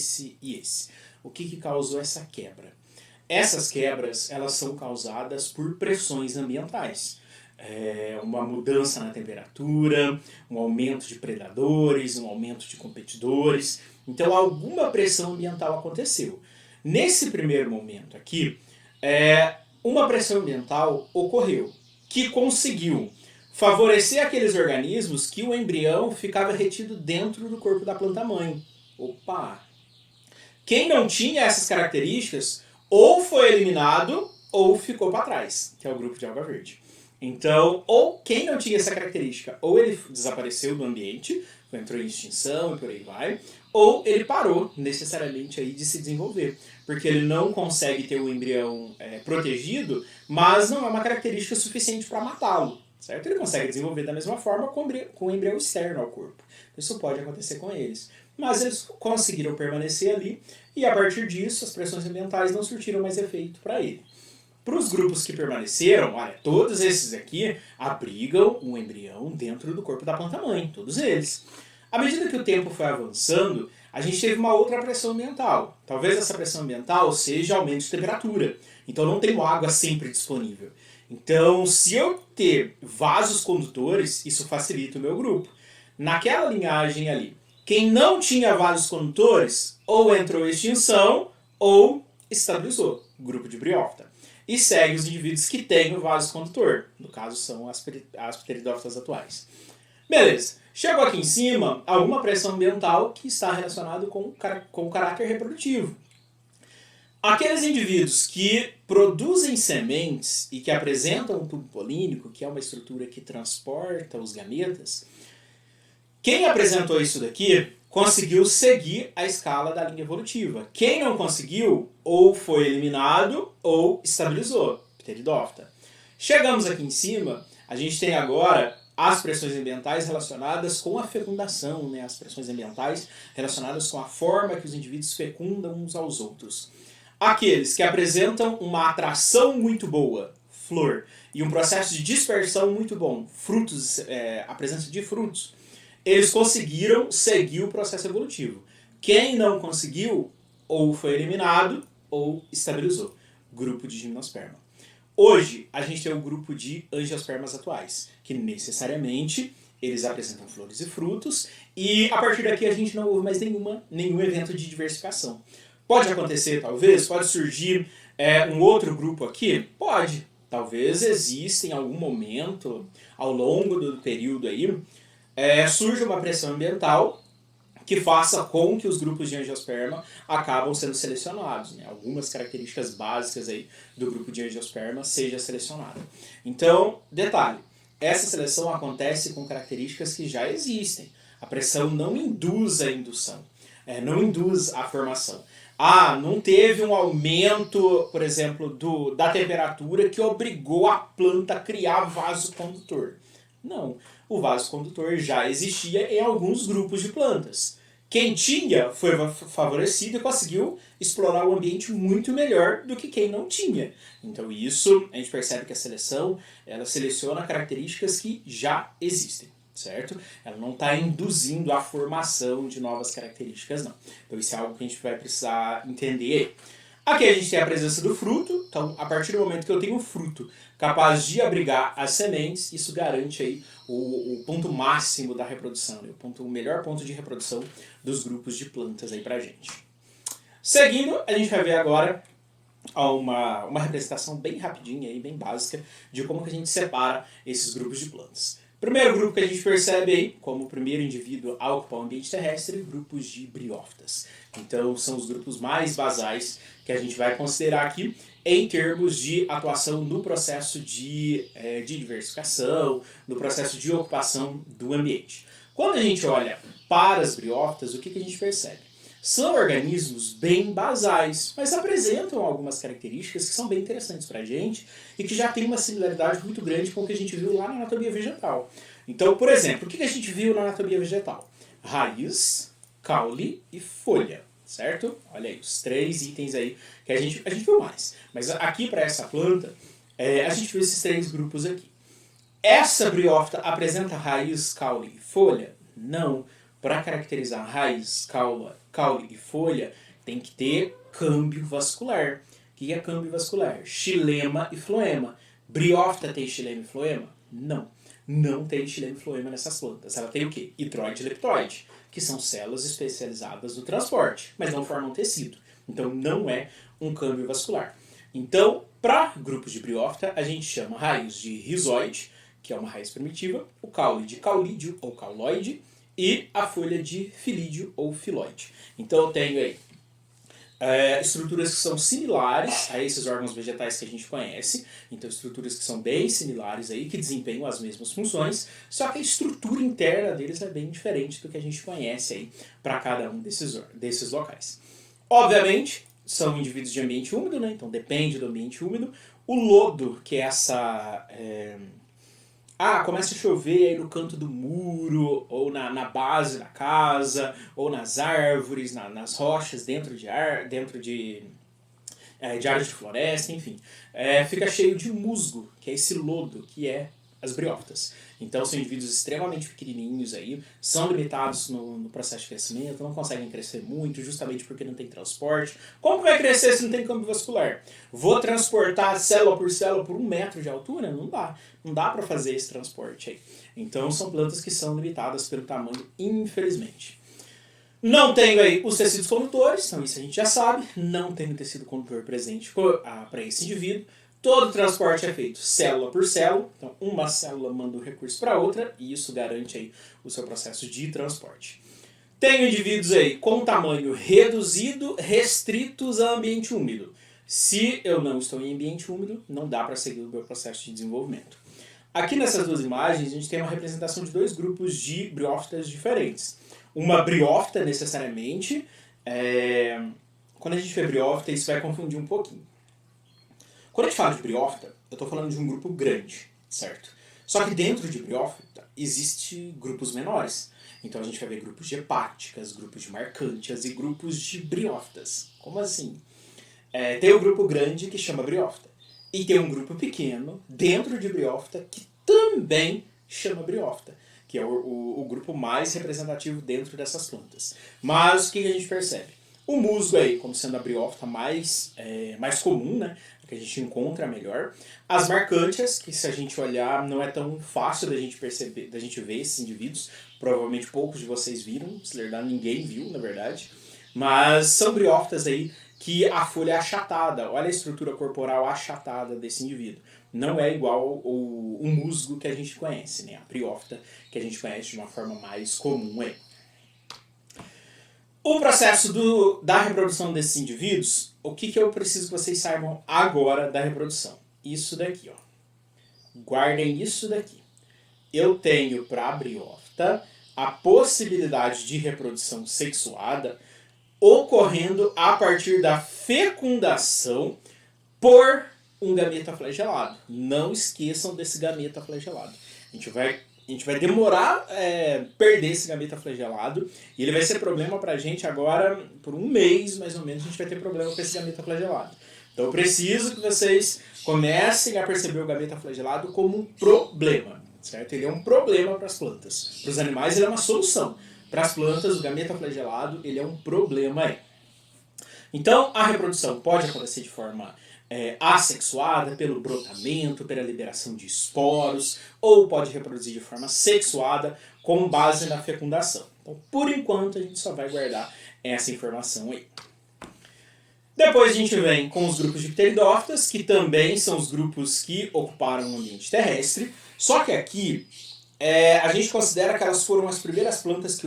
esse? O que causou essa quebra? Essas quebras, elas são causadas por pressões ambientais. Uma mudança na temperatura, um aumento de predadores, um aumento de competidores. Então, alguma pressão ambiental aconteceu. Nesse primeiro momento aqui, uma pressão ambiental ocorreu, que conseguiu favorecer aqueles organismos que o embrião ficava retido dentro do corpo da planta-mãe. Opa! Quem não tinha essas características ou foi eliminado ou ficou para trás, que é o grupo de alga verde. Então, ou quem não tinha essa característica, ou ele desapareceu do ambiente, entrou em extinção e por aí vai, ou ele parou necessariamente aí de se desenvolver, porque ele não consegue ter o embrião protegido, mas não é uma característica suficiente para matá-lo, certo? Ele consegue desenvolver da mesma forma com o embrião externo ao corpo. Isso pode acontecer com eles. Mas eles conseguiram permanecer ali e a partir disso as pressões ambientais não surtiram mais efeito para ele. Para os grupos que permaneceram, olha, todos esses aqui abrigam um embrião dentro do corpo da planta-mãe, todos eles. À medida que o tempo foi avançando, a gente teve uma outra pressão ambiental. Talvez essa pressão ambiental seja aumento de temperatura. Então não tenho água sempre disponível. Então, se eu ter vasos condutores, isso facilita o meu grupo. Naquela linhagem ali, quem não tinha vasos condutores, ou entrou em extinção, ou estabilizou, grupo de briófita. E segue os indivíduos que têm o vaso condutor. No caso, são as pteridófitas atuais. Beleza. Chegou aqui em cima alguma pressão ambiental que está relacionada com o caráter reprodutivo. Aqueles indivíduos que produzem sementes e que apresentam um tubo polínico, que é uma estrutura que transporta os gametas, quem apresentou isso daqui conseguiu seguir a escala da linha evolutiva. Quem não conseguiu, ou foi eliminado, ou estabilizou, pteridófita. Chegamos aqui em cima, a gente tem agora as pressões ambientais relacionadas com a fecundação, né? As pressões ambientais relacionadas com a forma que os indivíduos fecundam uns aos outros. Aqueles que apresentam uma atração muito boa, flor, e um processo de dispersão muito bom, frutos, a presença de frutos, eles conseguiram seguir o processo evolutivo. Quem não conseguiu, ou foi eliminado, ou estabilizou. Grupo de gimnosperma. Hoje, a gente tem o grupo de angiospermas atuais, que necessariamente eles apresentam flores e frutos, e a partir daqui a gente não houve mais nenhum evento de diversificação. Pode acontecer, talvez, pode surgir um outro grupo aqui? Pode. Talvez exista em algum momento, ao longo do período aí, surge uma pressão ambiental que faça com que os grupos de angiosperma acabam sendo selecionados, né? Algumas características básicas aí do grupo de angiosperma seja selecionada. Então, detalhe, essa seleção acontece com características que já existem. A pressão não induz a indução, não induz a formação. Não teve um aumento, por exemplo, da temperatura que obrigou a planta a criar vaso condutor. Não, o vaso condutor já existia em alguns grupos de plantas. Quem tinha foi favorecido e conseguiu explorar o ambiente muito melhor do que quem não tinha. Então isso, a gente percebe que a seleção, ela seleciona características que já existem, certo? Ela não está induzindo a formação de novas características, não. Então isso é algo que a gente vai precisar entender. Aqui a gente tem a presença do fruto, então a partir do momento que eu tenho um fruto capaz de abrigar as sementes, isso garante aí o ponto máximo da reprodução, né? O melhor ponto de reprodução dos grupos de plantas aí pra gente. Seguindo, a gente vai ver agora uma representação bem rapidinha e bem básica de como que a gente separa esses grupos de plantas. Primeiro grupo que a gente percebe aí, como o primeiro indivíduo a ocupar o ambiente terrestre, grupos de briófitas. Então, são os grupos mais basais que a gente vai considerar aqui em termos de atuação no processo de diversificação, no processo de ocupação do ambiente. Quando a gente olha para as briófitas, o que a gente percebe? São organismos bem basais, mas apresentam algumas características que são bem interessantes para a gente e que já tem uma similaridade muito grande com o que a gente viu lá na anatomia vegetal. Então, por exemplo, o que a gente viu na anatomia vegetal? Raiz, caule e folha, certo? Olha aí, os 3 itens aí que a gente viu mais. Mas aqui para essa planta, a gente viu esses 3 grupos aqui. Essa briófita apresenta raiz, caule e folha? Não. Para caracterizar raiz, caule e folha, tem que ter câmbio vascular. O que é câmbio vascular? Xilema e floema. Briófita tem xilema e floema? Não. Não tem xilema e floema nessas plantas. Ela tem o quê? Hidroide e leptoide, que são células especializadas no transporte, mas não formam tecido. Então não é um câmbio vascular. Então, para grupos de briófita, a gente chama a raiz de rizoide, que é uma raiz primitiva, o caule de caulídeo ou cauloide, e a folha de filídeo ou filóide. Então eu tenho aí estruturas que são similares a esses órgãos vegetais que a gente conhece. Então estruturas que são bem similares aí, que desempenham as mesmas funções, só que a estrutura interna deles é bem diferente do que a gente conhece aí para cada um desses locais. Obviamente, são indivíduos de ambiente úmido, né? Então depende do ambiente úmido. O lodo, que é essa... começa a chover aí no canto do muro, ou na base da casa, ou nas árvores, nas rochas, dentro de áreas de floresta, enfim. Fica cheio de musgo, que é esse lodo, que é as briófitas. Então são indivíduos extremamente pequenininhos aí, são limitados no processo de crescimento, não conseguem crescer muito, justamente porque não tem transporte. Como vai crescer se não tem câmbio vascular? Vou transportar célula por 1 metro de altura? Não dá. Não dá para fazer esse transporte aí. Então são plantas que são limitadas pelo tamanho, infelizmente. Não tenho aí os tecidos condutores, então isso a gente já sabe. Não tenho tecido condutor presente para esse indivíduo. Todo o transporte é feito célula por célula, então uma célula manda o recurso para outra e isso garante aí o seu processo de transporte. Tenho indivíduos aí com tamanho reduzido, restritos a ambiente úmido. Se eu não estou em ambiente úmido, não dá para seguir o meu processo de desenvolvimento. Aqui nessas 2 imagens a gente tem uma representação de 2 grupos de briófitas diferentes. Uma briófita necessariamente, quando a gente vê briófita isso vai confundir um pouquinho. Quando a gente fala de briófita, eu estou falando de um grupo grande, certo? Só que dentro de briófita existem grupos menores. Então a gente vai ver grupos de hepáticas, grupos de marcântias e grupos de briófitas. Como assim? Tem um grupo grande que chama briófita. E tem um grupo pequeno dentro de briófita que também chama briófita, que é o grupo mais representativo dentro dessas plantas. Mas o que a gente percebe? O musgo aí, como sendo a briófita mais comum, né? Que a gente encontra melhor. As marcântias, que se a gente olhar não é tão fácil da gente perceber, da gente ver esses indivíduos. Provavelmente poucos de vocês viram, se verdade ninguém viu, na verdade. Mas são briófitas aí que a folha é achatada. Olha a estrutura corporal achatada desse indivíduo. Não é igual o musgo que a gente conhece, né? A briófita que a gente conhece de uma forma mais comum aí. O processo da reprodução desses indivíduos, o que eu preciso que vocês saibam agora da reprodução? Isso daqui, ó. Guardem isso daqui. Eu tenho para a briófita a possibilidade de reprodução sexuada ocorrendo a partir da fecundação por um gameta flagelado. Não esqueçam desse gameta flagelado. A gente vai demorar perder esse gameta flagelado e ele vai ser problema pra gente agora por 1 mês, mais ou menos, a gente vai ter problema com esse gameta flagelado. Então eu preciso que vocês comecem a perceber o gameta flagelado como um problema, certo? Ele é um problema para as plantas. Para os animais ele é uma solução. Para as plantas o gameta flagelado ele é um problema aí. Então a reprodução pode acontecer de forma assexuada, pelo brotamento, pela liberação de esporos, ou pode reproduzir de forma sexuada com base na fecundação. Então, por enquanto, a gente só vai guardar essa informação aí. Depois a gente vem com os grupos de pteridófitas, que também são os grupos que ocuparam o ambiente terrestre, só que aqui a gente considera que elas foram as primeiras plantas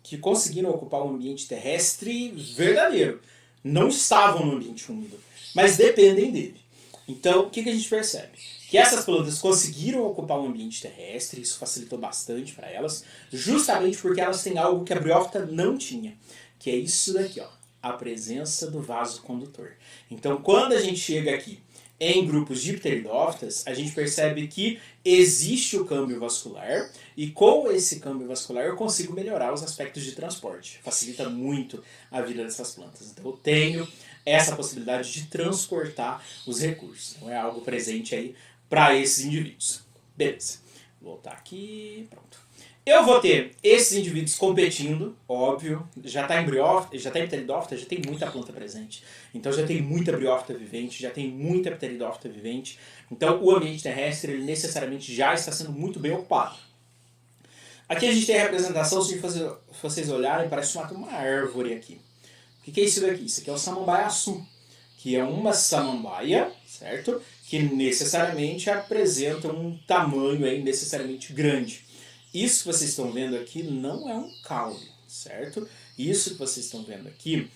que conseguiram ocupar um ambiente terrestre verdadeiro. Não estavam no ambiente úmido, mas dependem dele. Então, o que a gente percebe? Que essas plantas conseguiram ocupar um ambiente terrestre, isso facilitou bastante para elas, justamente porque elas têm algo que a briófita não tinha, que é isso daqui, ó, a presença do vaso condutor. Então, quando a gente chega aqui em grupos de pteridófitas, a gente percebe que existe o câmbio vascular e com esse câmbio vascular eu consigo melhorar os aspectos de transporte. Facilita muito a vida dessas plantas. Então eu tenho essa possibilidade de transportar os recursos. Então é algo presente aí para esses indivíduos. Beleza. Vou voltar aqui. Pronto. Eu vou ter esses indivíduos competindo, óbvio, já está em briófita, já está em pteridófita, já tem muita planta presente. Então já tem muita briófita vivente, já tem muita pteridófita vivente. Então o ambiente terrestre ele necessariamente já está sendo muito bem ocupado. Aqui a gente tem a representação, se vocês olharem, parece uma árvore aqui. O que é isso daqui? Isso aqui é o samambaiaçu, que é uma samambaia, certo? Que necessariamente apresenta um tamanho aí necessariamente grande. Isso que vocês estão vendo aqui não é um caule, certo? Isso que vocês estão vendo aqui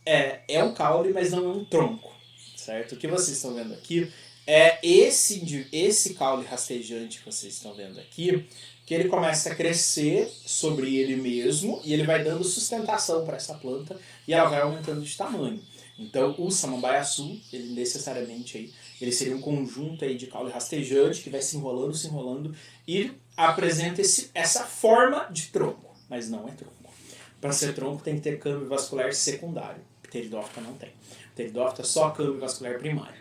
é um caule, mas não é um tronco, certo? O que vocês estão vendo aqui é esse caule rastejante que vocês estão vendo aqui, que ele começa a crescer sobre ele mesmo e ele vai dando sustentação para essa planta e ela vai aumentando de tamanho. Então o samambaiaçu, ele necessariamente aí, ele seria um conjunto aí de caule rastejante que vai se enrolando e apresenta essa forma de tronco, mas não é tronco. Para ser tronco tem que ter câmbio vascular secundário. Pteridófita não tem. Pteridófita só câmbio vascular primário.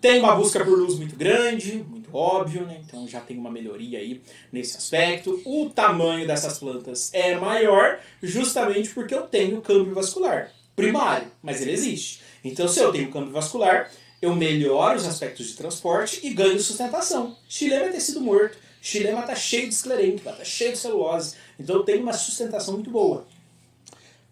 Tem uma busca por luz muito grande, muito óbvio, né? Então já tem uma melhoria aí nesse aspecto. O tamanho dessas plantas é maior justamente porque eu tenho câmbio vascular primário, mas ele existe. Então se eu tenho câmbio vascular, eu melhoro os aspectos de transporte e ganho sustentação. Xilema é tecido morto. Xilema está cheio de esclerênquima, está cheio de celulose. Então eu tenho uma sustentação muito boa.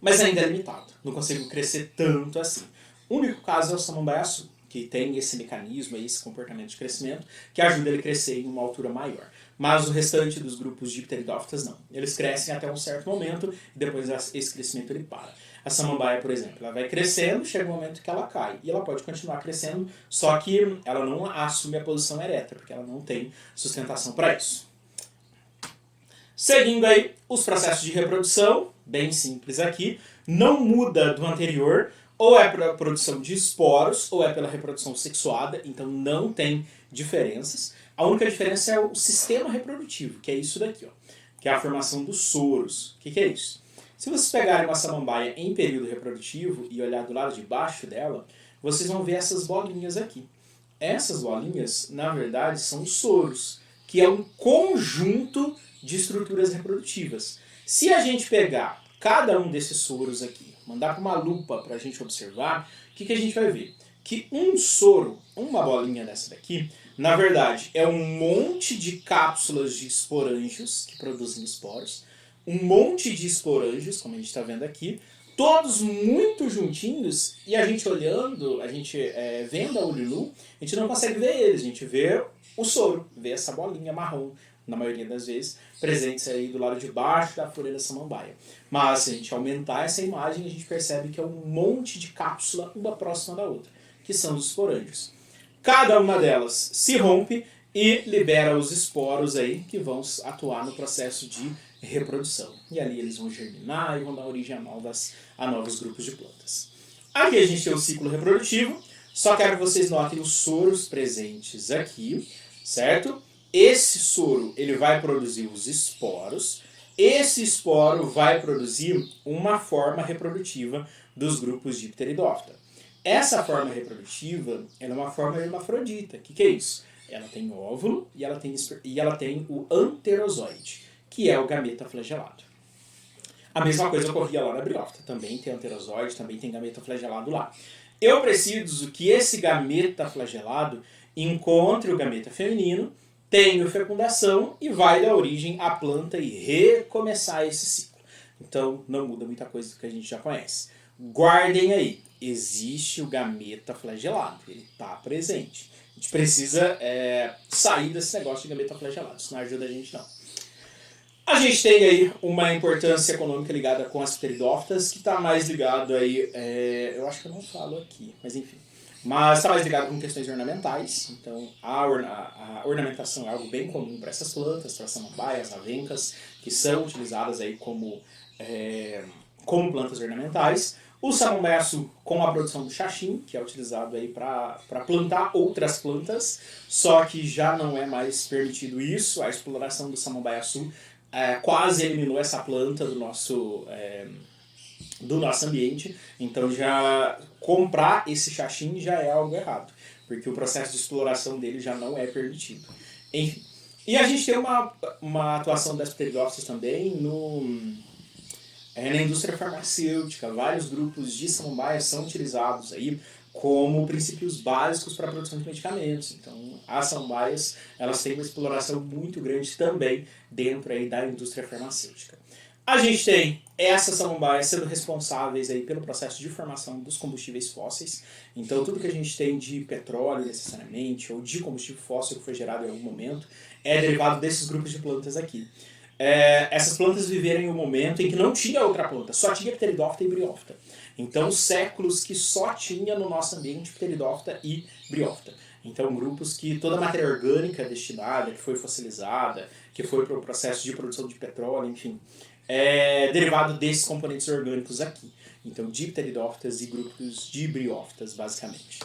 Mas ainda é limitado. Não consigo crescer tanto assim. O único caso é o samambaiaçu, que tem esse mecanismo, esse comportamento de crescimento, que ajuda ele a crescer em uma altura maior. Mas o restante dos grupos de pteridófitas não. Eles crescem até um certo momento e depois esse crescimento ele para. A samambaia, por exemplo, ela vai crescendo, chega um momento que ela cai. E ela pode continuar crescendo, só que ela não assume a posição ereta, porque ela não tem sustentação para isso. Seguindo aí os processos de reprodução, bem simples aqui, não muda do anterior, ou é pela produção de esporos, ou é pela reprodução sexuada, então não tem diferenças. A única diferença é o sistema reprodutivo, que é isso daqui, ó, que é a formação dos soros. O que é isso? Se vocês pegarem uma samambaia em período reprodutivo e olhar do lado de baixo dela, vocês vão ver essas bolinhas aqui. Essas bolinhas, na verdade, são soros, que é um conjunto de estruturas reprodutivas. Se a gente pegar cada um desses soros aqui, mandar para uma lupa para a gente observar, o que a gente vai ver? Que um soro, uma bolinha dessa daqui, na verdade é um monte de cápsulas de esporângios que produzem esporos, um monte de esporângios, como a gente está vendo aqui, todos muito juntinhos, e a gente olhando, a gente vendo a olho nu, a gente não consegue ver eles, a gente vê o soro, vê essa bolinha marrom, na maioria das vezes, presentes aí do lado de baixo da folha da samambaia. Mas se a gente aumentar essa imagem, a gente percebe que é um monte de cápsula, uma próxima da outra, que são os esporângios. Cada uma delas se rompe e libera os esporos aí, que vão atuar no processo de reprodução. E ali eles vão germinar e vão dar origem a novos grupos de plantas. Aqui a gente tem o ciclo reprodutivo, só quero que vocês notem os soros presentes aqui, certo? Esse soro ele vai produzir os esporos, esse esporo vai produzir uma forma reprodutiva dos grupos de pteridófita. Essa forma reprodutiva ela é uma forma hermafrodita. O que é isso? Ela tem óvulo e ela tem o anterozoide, que é o gameta flagelado. A mesma coisa ocorria lá na briófita. Também tem anterozoide, também tem gameta flagelado lá. Eu preciso que esse gameta flagelado encontre o gameta feminino, tenha fecundação e vai dar origem à planta e recomeçar esse ciclo. Então não muda muita coisa do que a gente já conhece. Guardem aí, existe o gameta flagelado, ele está presente. A gente precisa sair desse negócio de gameta flagelado, isso não ajuda a gente não. A gente tem aí uma importância econômica ligada com as pteridófitas, que está mais ligado aí, eu acho que eu não falo aqui, mas enfim. Mas está mais ligado com questões ornamentais, então a ornamentação é algo bem comum para essas plantas, para as samambaias, avencas, que são utilizadas aí é, como plantas ornamentais. O samambaiaçu com a produção do xaxim, que é utilizado aí para plantar outras plantas, só que já não é mais permitido isso, a exploração do samambaiaçu quase eliminou essa planta do nosso ambiente, então já comprar esse xaxim já é algo errado, porque o processo de exploração dele já não é permitido. Enfim. E a gente tem uma atuação das pteridófitas também na indústria farmacêutica. Vários grupos de samambaia são utilizados aí como princípios básicos para a produção de medicamentos. Então, as samambaias, elas têm uma exploração muito grande também dentro aí da indústria farmacêutica. A gente tem essas samambaias sendo responsáveis aí pelo processo de formação dos combustíveis fósseis. Então, tudo que a gente tem de petróleo, necessariamente, ou de combustível fóssil que foi gerado em algum momento, é derivado desses grupos de plantas aqui. Essas plantas viveram em um momento em que não tinha outra planta, só tinha pteridófita e briófita. Então, séculos que só tinha no nosso ambiente pteridófita e briófita. Então, grupos que toda a matéria orgânica destinada, que foi fossilizada, que foi para o processo de produção de petróleo, enfim, é derivado desses componentes orgânicos aqui. Então, de pteridófitas e grupos de briófitas, basicamente.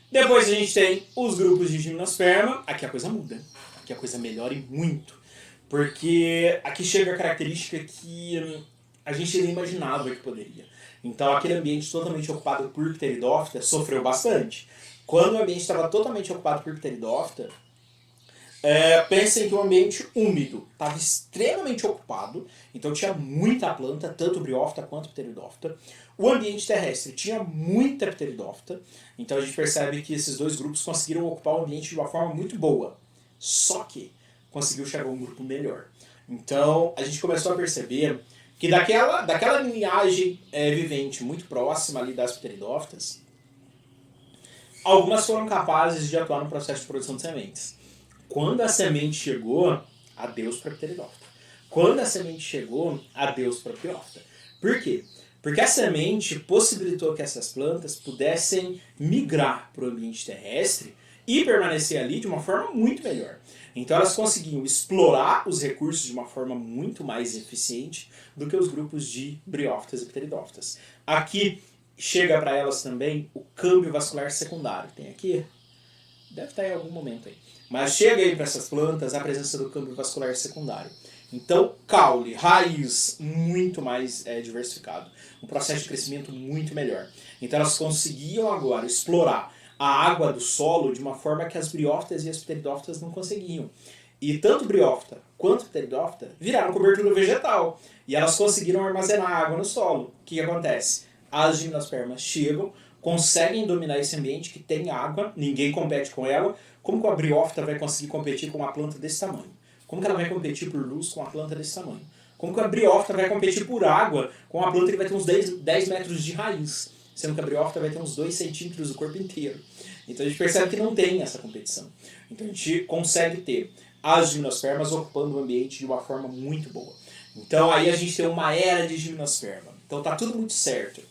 Depois a gente tem os grupos de gimnosperma. Aqui a coisa muda. Aqui a coisa melhora e muito. Porque aqui chega a característica que a gente nem imaginava que poderia. Então, aquele ambiente totalmente ocupado por pteridófita sofreu bastante. Quando o ambiente estava totalmente ocupado por pteridófita, pensem que o ambiente úmido estava extremamente ocupado, então tinha muita planta, tanto briófita quanto pteridófita. O ambiente terrestre tinha muita pteridófita, então a gente percebe que esses dois grupos conseguiram ocupar o ambiente de uma forma muito boa. Só que conseguiu chegar a um grupo melhor. Então a gente começou a perceber que daquela linhagem vivente muito próxima ali das pteridófitas, algumas foram capazes de atuar no processo de produção de sementes. Quando a semente chegou, adeus para a pteridófita. Quando a semente chegou, adeus para a briófita. Por quê? Porque a semente possibilitou que essas plantas pudessem migrar para o ambiente terrestre e permanecer ali de uma forma muito melhor. Então elas conseguiam explorar os recursos de uma forma muito mais eficiente do que os grupos de briófitas e pteridófitas. Aqui chega para elas também o câmbio vascular secundário. Tem aqui? Deve estar em algum momento aí. Mas chega aí para essas plantas a presença do câmbio vascular secundário. Então, caule, raiz muito mais diversificado. Um processo de crescimento muito melhor. Então elas conseguiam agora explorar a água do solo de uma forma que as briófitas e as pteridófitas não conseguiam. E tanto briófita quanto pteridófita viraram cobertura vegetal. E elas conseguiram armazenar água no solo. O que acontece? As gimnospermas chegam, conseguem dominar esse ambiente que tem água, ninguém compete com ela. Como que a briófita vai conseguir competir com uma planta desse tamanho? Como que ela vai competir por luz com uma planta desse tamanho? Como que a briófita vai competir por água com uma planta que vai ter uns 10 metros de raiz? Sendo que a briófita vai ter uns 2 centímetros do corpo inteiro. Então a gente percebe que não tem essa competição. Então a gente consegue ter as gimnospermas ocupando o ambiente de uma forma muito boa. Então aí a gente tem uma era de gimnosperma. Então tá tudo muito certo.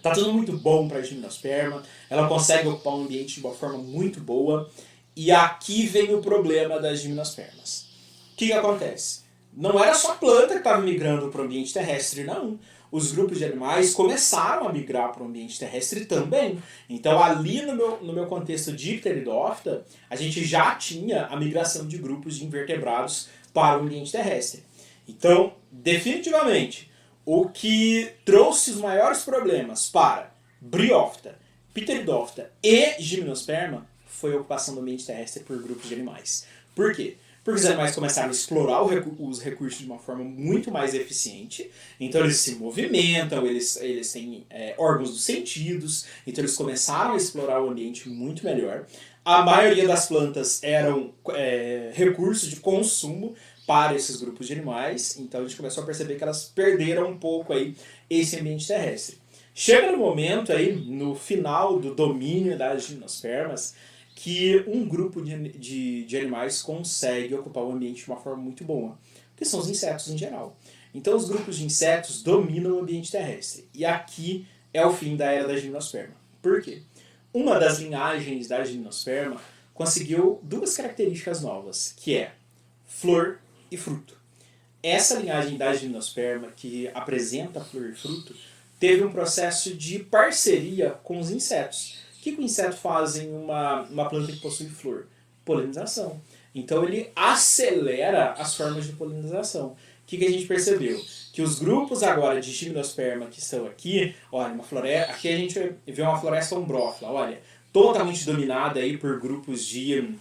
Tá tudo muito bom para a gimnosperma, ela consegue ocupar um ambiente de uma forma muito boa, e aqui vem o problema das gimnospermas. O que acontece? Não era só a planta que estava migrando para o ambiente terrestre, não. Os grupos de animais começaram a migrar para o ambiente terrestre também. Então, ali no meu contexto de pteridófita, a gente já tinha a migração de grupos de invertebrados para o ambiente terrestre. Então, definitivamente, o que trouxe os maiores problemas para briófita, pteridófita e gimnosperma foi a ocupação do ambiente terrestre por grupos de animais. Por quê? Porque os animais começaram a explorar os recursos de uma forma muito mais eficiente, então eles se movimentam, eles têm órgãos dos sentidos, então eles começaram a explorar o ambiente muito melhor. A maioria das plantas eram recursos de consumo para esses grupos de animais, então a gente começou a perceber que elas perderam um pouco aí esse ambiente terrestre. Chega no momento aí, no final do domínio das gimnospermas, que um grupo de animais consegue ocupar o ambiente de uma forma muito boa. O que são os insetos em geral. Então os grupos de insetos dominam o ambiente terrestre. E aqui é o fim da era da gimnosperma. Por quê? Uma das linhagens da gimnosperma conseguiu duas características novas, que é flor e fruto. Essa linhagem da gimnosperma, que apresenta flor e fruto, teve um processo de parceria com os insetos. O que o inseto faz em uma planta que possui flor? Polinização. Então ele acelera as formas de polinização. O que a gente percebeu? Que os grupos agora de gimnosperma que estão aqui, olha, uma floresta, aqui a gente vê uma floresta ombrófila, olha, totalmente dominada aí por grupos de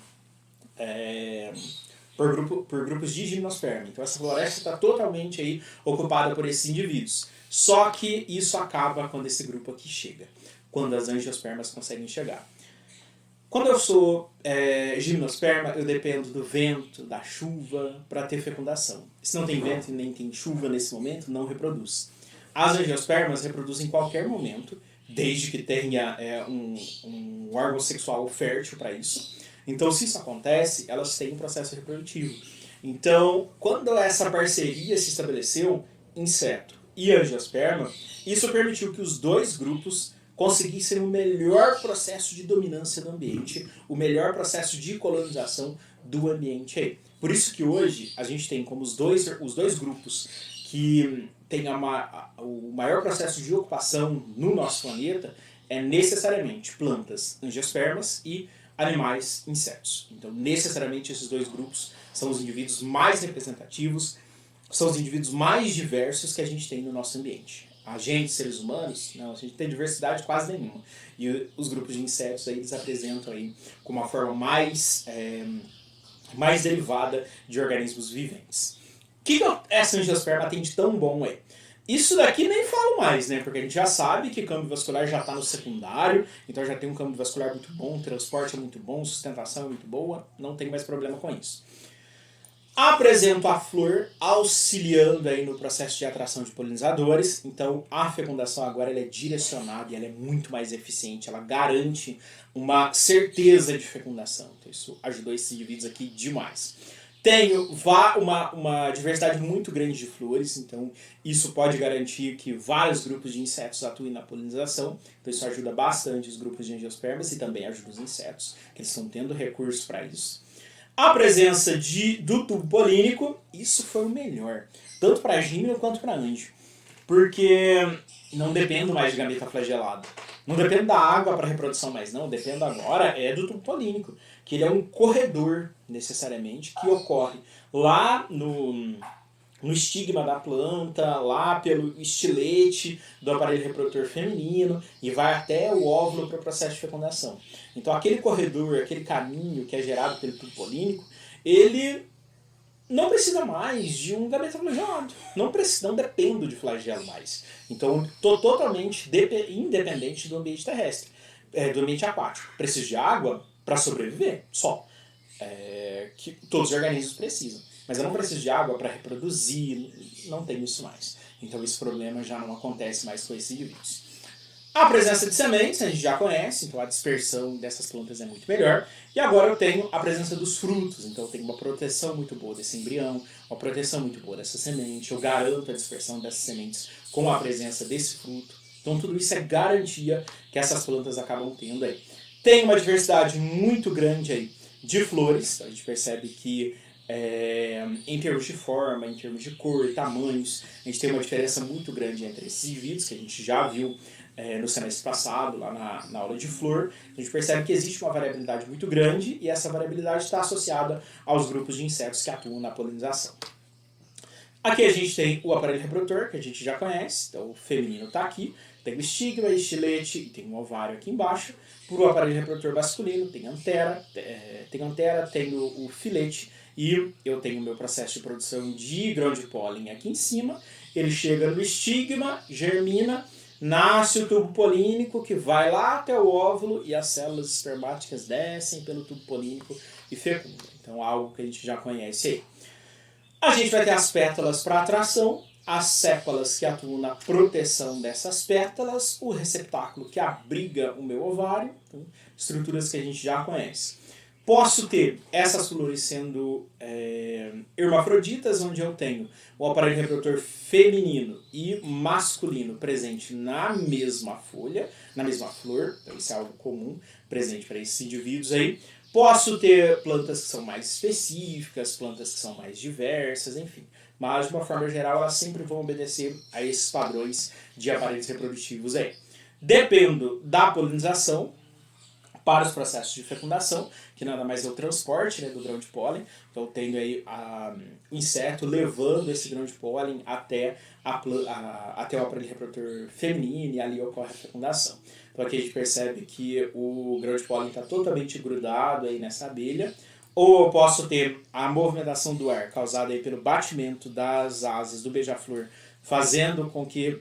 por grupos de gimnosperma. Então essa floresta está totalmente aí ocupada por esses indivíduos. Só que isso acaba quando esse grupo aqui chega, quando as angiospermas conseguem chegar. Quando eu sou gimnosperma, eu dependo do vento, da chuva, para ter fecundação. Se não tem vento e nem tem chuva nesse momento, não reproduz. As angiospermas reproduzem em qualquer momento, desde que tenha um órgão sexual fértil para isso. Então, se isso acontece, elas têm um processo reprodutivo. Então, quando essa parceria se estabeleceu, inseto e angiosperma, isso permitiu que os dois grupos conseguissem o melhor processo de dominância do ambiente, o melhor processo de colonização do ambiente. Por isso que hoje a gente tem como os dois grupos que têm o maior processo de ocupação no nosso planeta é necessariamente plantas, angiospermas e animais, insetos. Então, necessariamente, esses dois grupos são os indivíduos mais representativos, são os indivíduos mais diversos que a gente tem no nosso ambiente. A gente, seres humanos, não, a gente tem diversidade quase nenhuma. E os grupos de insetos aí, eles apresentam aí como uma forma mais derivada de organismos viventes. O que essa angiosperma tem de tão bom aí? Isso daqui nem falo mais, né? Porque a gente já sabe que câmbio vascular já está no secundário, então já tem um câmbio vascular muito bom, transporte é muito bom, sustentação é muito boa, não tem mais problema com isso. Apresento a flor auxiliando aí no processo de atração de polinizadores, então a fecundação agora ela é direcionada e ela é muito mais eficiente, ela garante uma certeza de fecundação. Então isso ajudou esses indivíduos aqui demais. Tenho uma diversidade muito grande de flores, então isso pode garantir que vários grupos de insetos atuem na polinização. Então isso ajuda bastante os grupos de angiospermas e também ajuda os insetos, que eles estão tendo recursos para isso. A presença do tubo polínico, isso foi o melhor, tanto para gímeo quanto para anjo, porque não dependo mais de gameta flagelado. Não dependo da água para reprodução mais não, dependo agora do tubo polínico, que ele é um corredor, necessariamente, que ocorre lá no estigma da planta, lá pelo estilete do aparelho reprodutor feminino e vai até o óvulo para o processo de fecundação. Então aquele corredor, aquele caminho que é gerado pelo tubo polínico, ele não precisa mais de um gameta flagelado. Não dependo de flagelo mais. Então estou totalmente independente do ambiente terrestre, do ambiente aquático. Preciso de água para sobreviver, só. Que todos os organismos precisam. Mas eu não preciso de água para reproduzir, não tenho isso mais. Então esse problema já não acontece mais com esses indivíduos. A presença de sementes a gente já conhece, então a dispersão dessas plantas é muito melhor. E agora eu tenho a presença dos frutos, então eu tenho uma proteção muito boa desse embrião, uma proteção muito boa dessa semente, eu garanto a dispersão dessas sementes com a presença desse fruto. Então tudo isso é garantia que essas plantas acabam tendo aí. Tem uma diversidade muito grande aí de flores, a gente percebe que em termos de forma, em termos de cor, tamanhos, a gente tem uma diferença muito grande entre esses indivíduos, que a gente já viu no semestre passado, lá na aula de flor. A gente percebe que existe uma variabilidade muito grande e essa variabilidade está associada aos grupos de insetos que atuam na polinização. Aqui a gente tem o aparelho reprodutor, que a gente já conhece, então o feminino está aqui, tem o estigma, estilete e tem um ovário aqui embaixo. Por o aparelho reprodutor masculino, tem antera, tem o filete, e eu tenho o meu processo de produção de grão de pólen aqui em cima. Ele chega no estigma, germina, nasce o tubo polínico que vai lá até o óvulo e as células espermáticas descem pelo tubo polínico e fecundam. Então algo que a gente já conhece aí. A gente vai ter as pétalas para atração, as sépalas que atuam na proteção dessas pétalas, o receptáculo que abriga o meu ovário, então, estruturas que a gente já conhece. Posso ter essas flores sendo hermafroditas, onde eu tenho o aparelho reprodutor feminino e masculino presente na mesma folha, na mesma flor, então isso é algo comum, presente para esses indivíduos aí. Posso ter plantas que são mais específicas, plantas que são mais diversas, enfim. Mas, de uma forma geral, elas sempre vão obedecer a esses padrões de aparelhos reprodutivos aí. Dependo da polinização, para os processos de fecundação, que nada mais é o transporte, né, do grão de pólen. Então, tendo aí o inseto levando esse grão de pólen até até o aparelho reprodutor feminino, e ali ocorre a fecundação. Então, aqui a gente percebe que o grão de pólen está totalmente grudado aí nessa abelha. Ou eu posso ter a movimentação do ar causada aí pelo batimento das asas do beija-flor, fazendo com que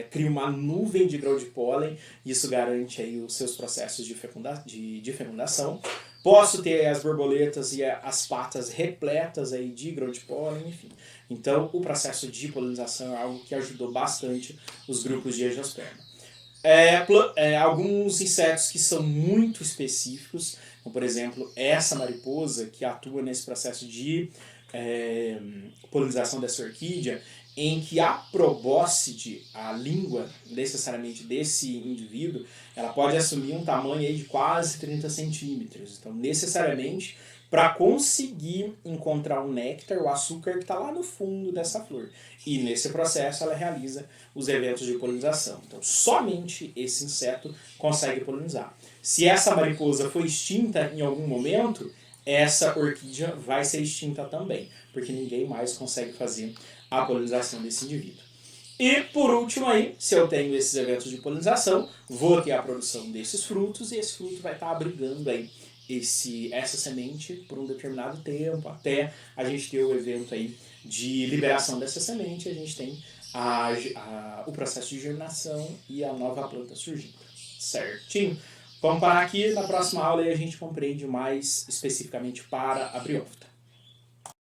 cria uma nuvem de grão de pólen, isso garante aí os seus processos de fecundação. Posso ter as borboletas e as patas repletas aí de grão de pólen, enfim. Então, o processo de polinização é algo que ajudou bastante os grupos de angiosperma. Alguns insetos que são muito específicos, como por exemplo essa mariposa que atua nesse processo de polinização dessa orquídea, em que a probóscide, a língua necessariamente desse indivíduo, ela pode assumir um tamanho aí de quase 30 centímetros. Então, necessariamente, para conseguir encontrar o néctar, o açúcar que está lá no fundo dessa flor. E nesse processo ela realiza os eventos de polinização. Então, somente esse inseto consegue polinizar. Se essa mariposa foi extinta em algum momento, essa orquídea vai ser extinta também, porque ninguém mais consegue fazer a polinização desse indivíduo. E por último aí, se eu tenho esses eventos de polinização, vou ter a produção desses frutos e esse fruto vai estar abrigando aí essa semente por um determinado tempo, até a gente ter o evento aí de liberação dessa semente, a gente tem o processo de germinação e a nova planta surgindo. Certinho? Vamos parar aqui, na próxima aula e a gente compreende mais especificamente para a briófita.